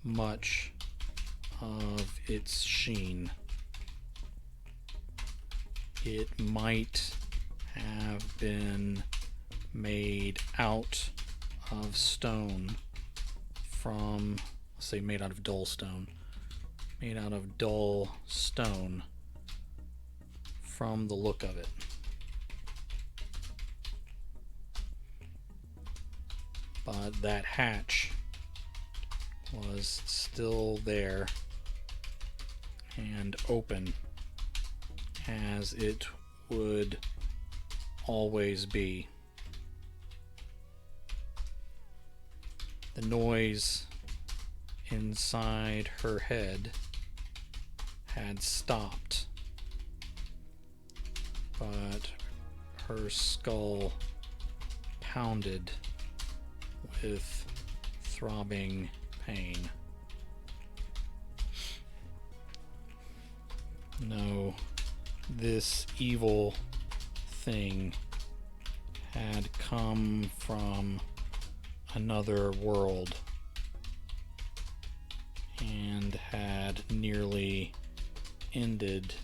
much of its sheen. It might have been made out of stone from, let's say made out of dull stone, from the look of it. But that hatch was still there and open, as it would always be. The noise inside her head had stopped, but her skull pounded with throbbing pain. No, this evil thing had come from another world and had nearly ended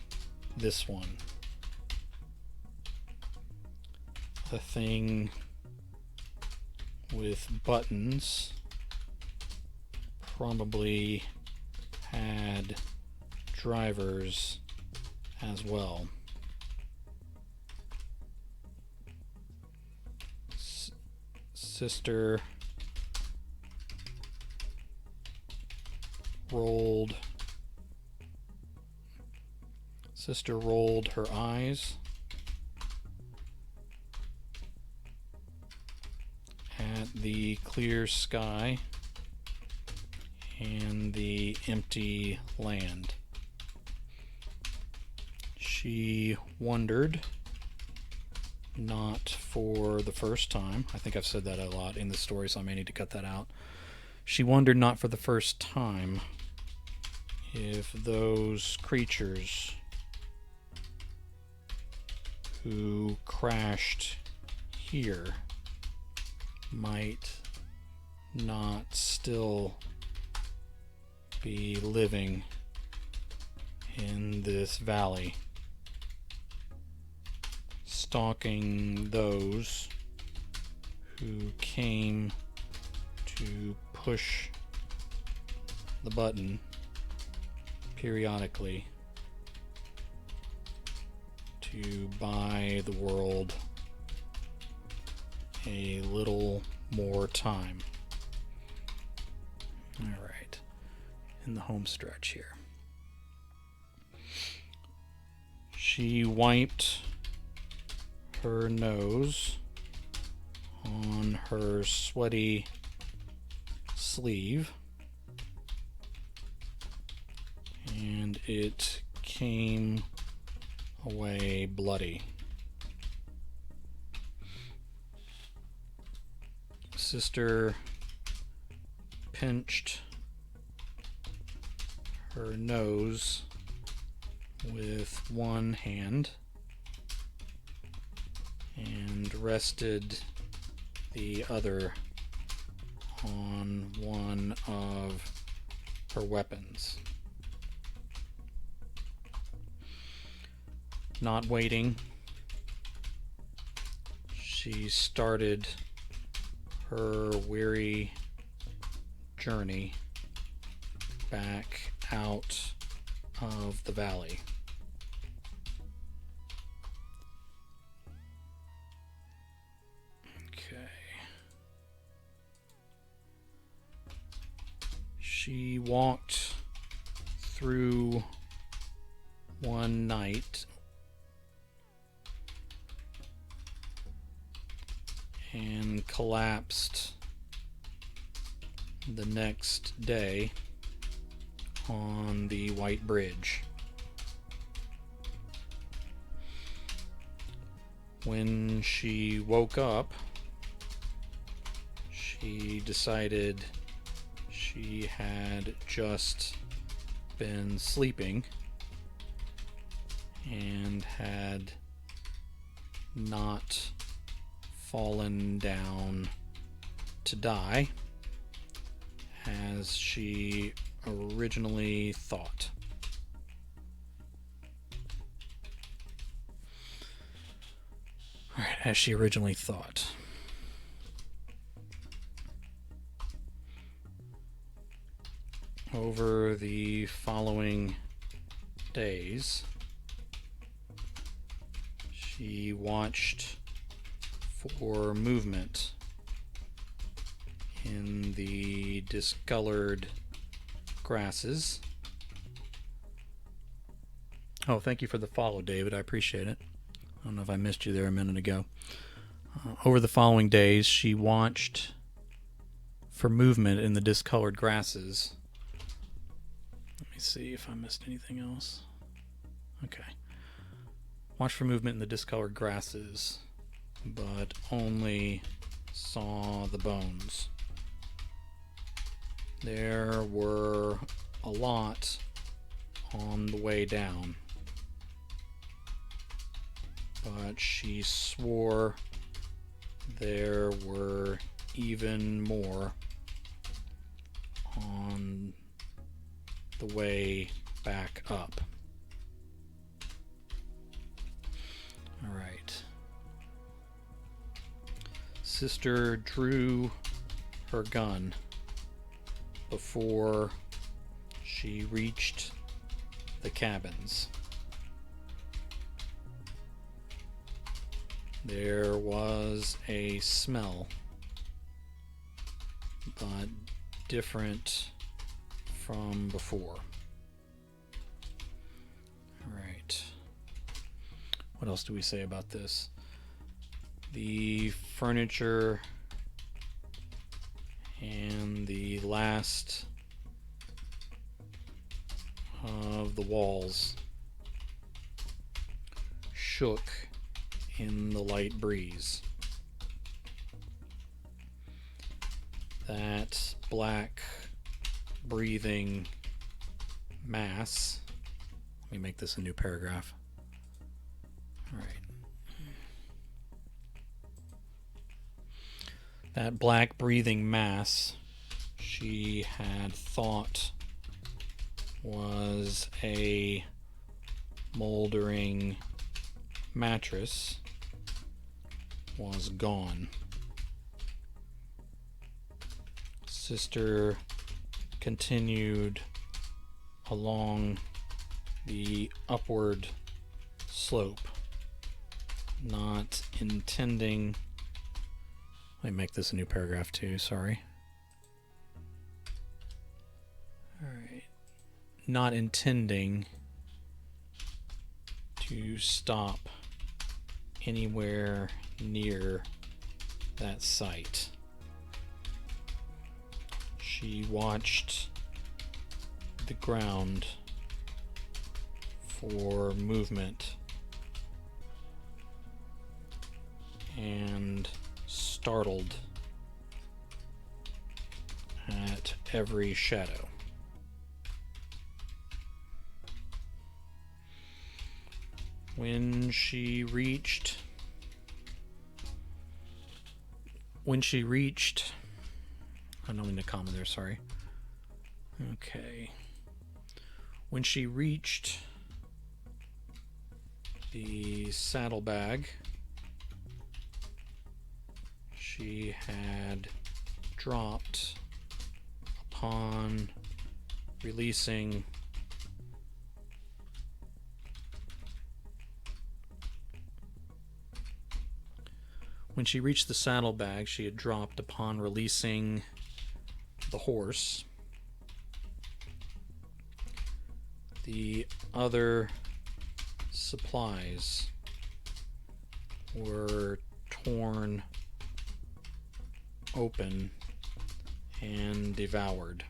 this one. A thing with buttons probably had drivers as well. Sister rolled her eyes at the clear sky and the empty land. She wondered, not for the first time, I think I've said that a lot in the story, so I may need to cut that out. She wondered not for the first time if those creatures who crashed here might not still be living in this valley, stalking those who came to push the button periodically to buy the world a little more time. All right, in the home stretch here. She wiped her nose on her sweaty sleeve, and it came away bloody. Sister pinched her nose with one hand and rested the other on one of her weapons. Not waiting, she started her weary journey back out of the valley. Okay. She walked through one night and collapsed the next day on the White Bridge. When she woke up, she decided she had just been sleeping and had not fallen down to die as she originally thought. Alright, as she originally thought. Over the following days, she watched for movement in the discolored grasses. Oh, thank you for the follow, David. I appreciate it. I don't know if I missed you there a minute ago. Over the following days, she watched for movement in the discolored grasses. Let me see if I missed anything else. Okay. Watch for movement in the discolored grasses, but only saw the bones. There were a lot on the way down, but she swore there were even more on the way back up. All right. Sister drew her gun before she reached the cabins. There was a smell, but different from before. All right. What else do we say about this? The furniture and the last of the walls shook in the light breeze. That black breathing mass. Let me make this a new paragraph. All right. That black breathing mass she had thought was a moldering mattress was gone. Sister continued along the upward slope, not intending. Let me make this a new paragraph too, sorry. Alright. Not intending to stop anywhere near that site. She watched the ground for movement and startled at every shadow. When she reached, I don't mean to comma there, sorry. Okay. When she reached the saddlebag, she had dropped upon releasing When she reached the saddlebag, she had dropped upon releasing the horse. The other supplies were torn open and devoured.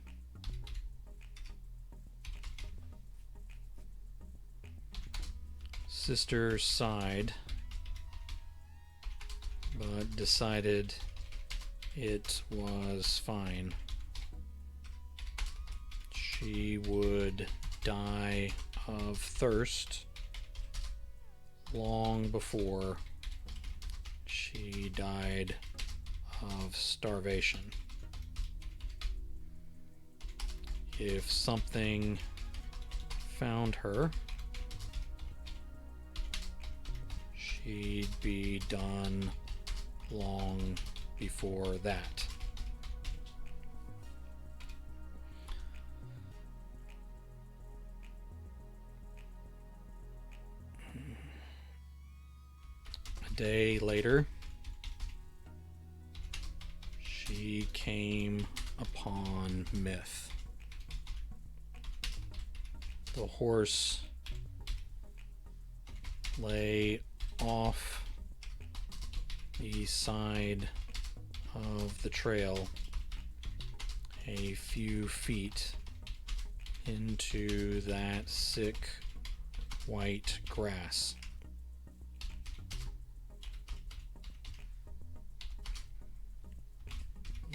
Sister sighed, but decided it was fine. She would die of thirst long before she died of starvation. If something found her, she'd be done long before that. A day later, she came upon Myth. The horse lay off the side of the trail a few feet into that sick white grass.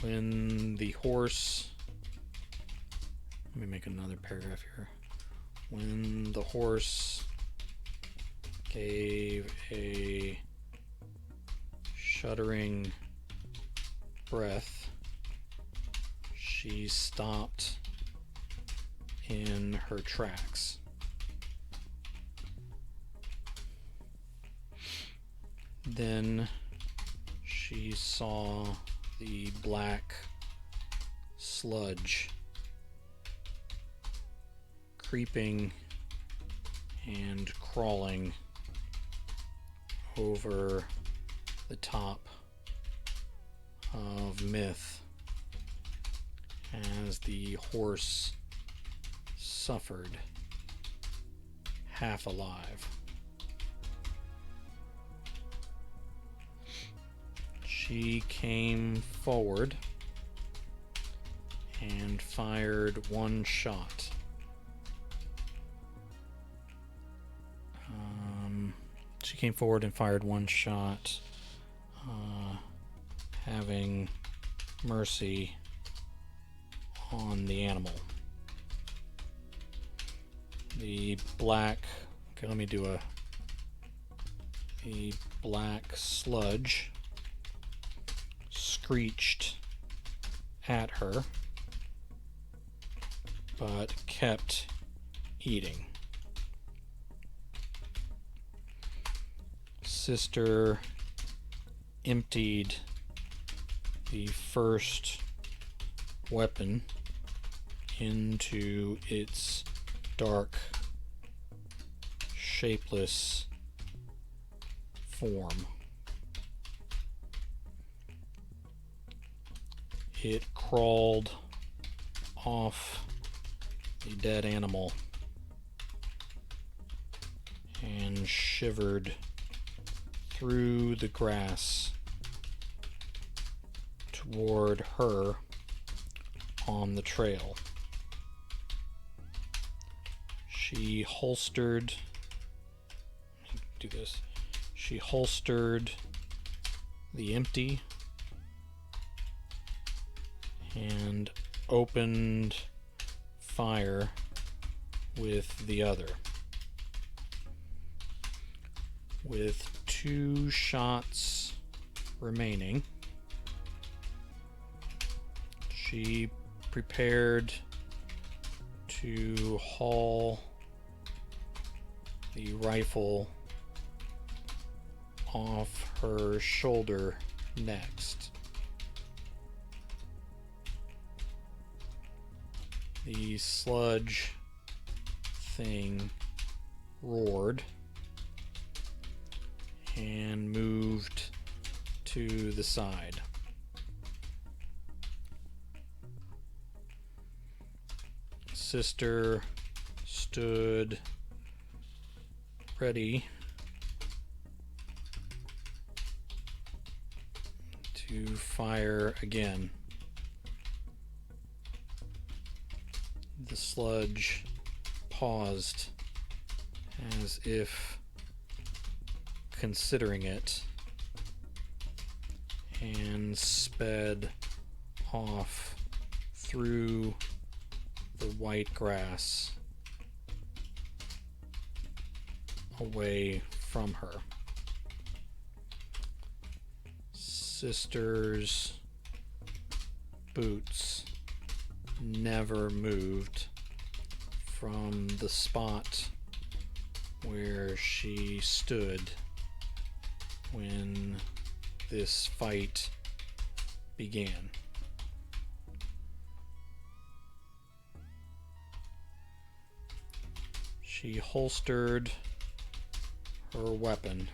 When the horse, let me make another paragraph here. When the horse gave a shuddering breath, she stopped in her tracks. Then she saw the black sludge creeping and crawling over the top of Myth as the horse suffered, half alive. She came forward and fired one shot. She came forward and fired one shot, having mercy on the animal. The black sludge screeched at her, but kept eating. Sister emptied the first weapon into its dark, shapeless form. It crawled off the dead animal and shivered through the grass toward her on the trail. She holstered the empty and opened fire with the other. with 2 shots remaining, she prepared to haul the rifle off her shoulder next. The sludge thing roared and moved to the side. Sister stood ready to fire again. The sludge paused as if considering it and sped off through the white grass away from her. Sister's boots never moved from the spot where she stood when this fight began. She holstered her weapon,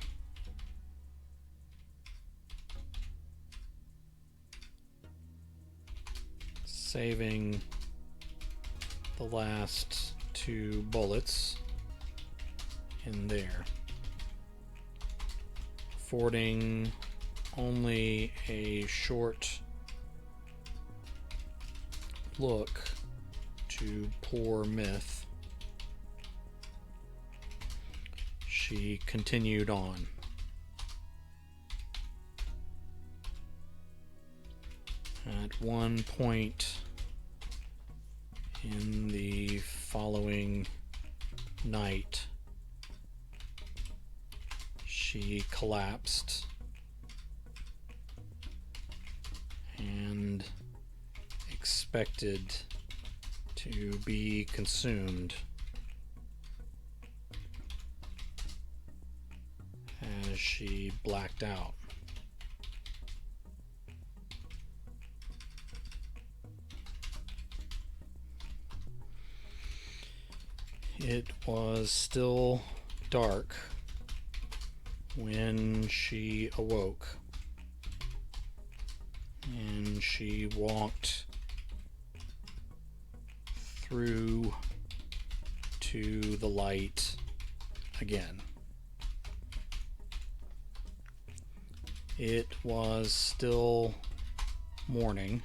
saving the last 2 bullets in there, affording only a short look to poor Myth. She continued on. At one point in the following night, she collapsed and expected to be consumed as she blacked out. It was still dark when she awoke, and she walked through to the light again. It was still morning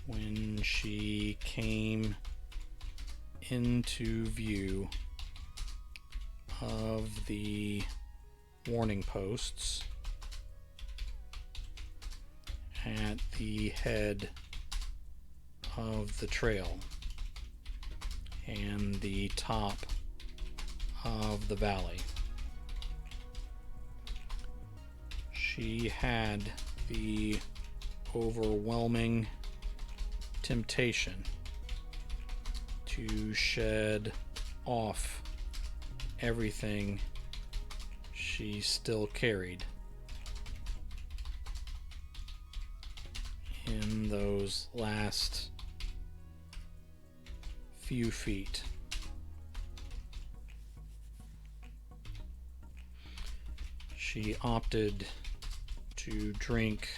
when she came into view of the warning posts at the head of the trail and the top of the valley. She had the overwhelming temptation to shed off everything she still carried in those last few feet. She opted to drink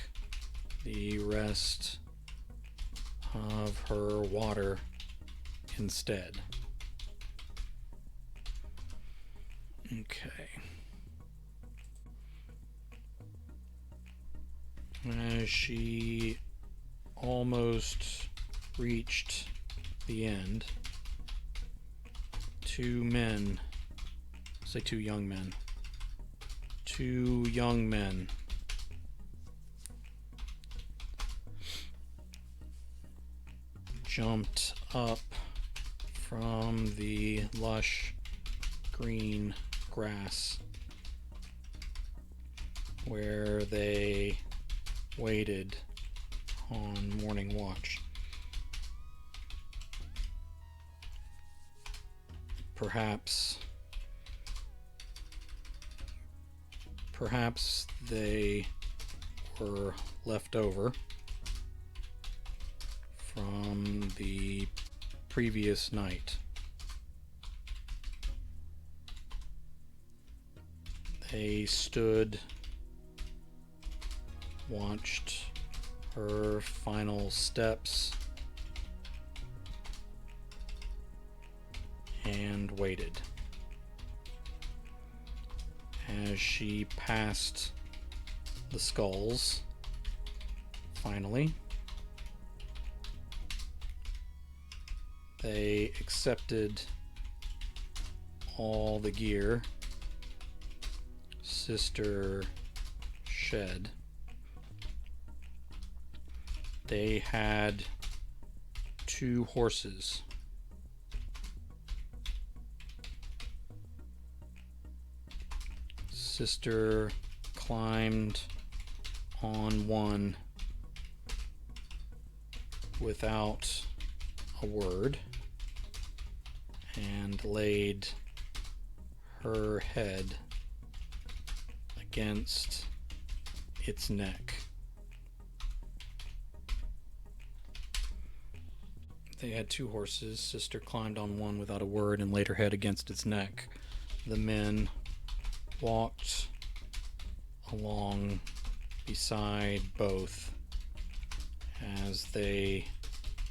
the rest of her water instead. Okay. As she almost reached the end, 2 men, say 2 young men, 2 young men jumped up from the lush green grass where they waited on morning watch. Perhaps they were left over from the previous night. They stood, watched her final steps, and waited. As she passed the skulls, finally, they accepted all the gear Sister shed. They had 2 horses. Sister climbed on one without a word and laid her head against its neck. They had 2 horses. Sister climbed on one without a word and laid her head against its neck. The men walked along beside both as they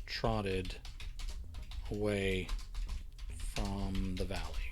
trotted away from the valley.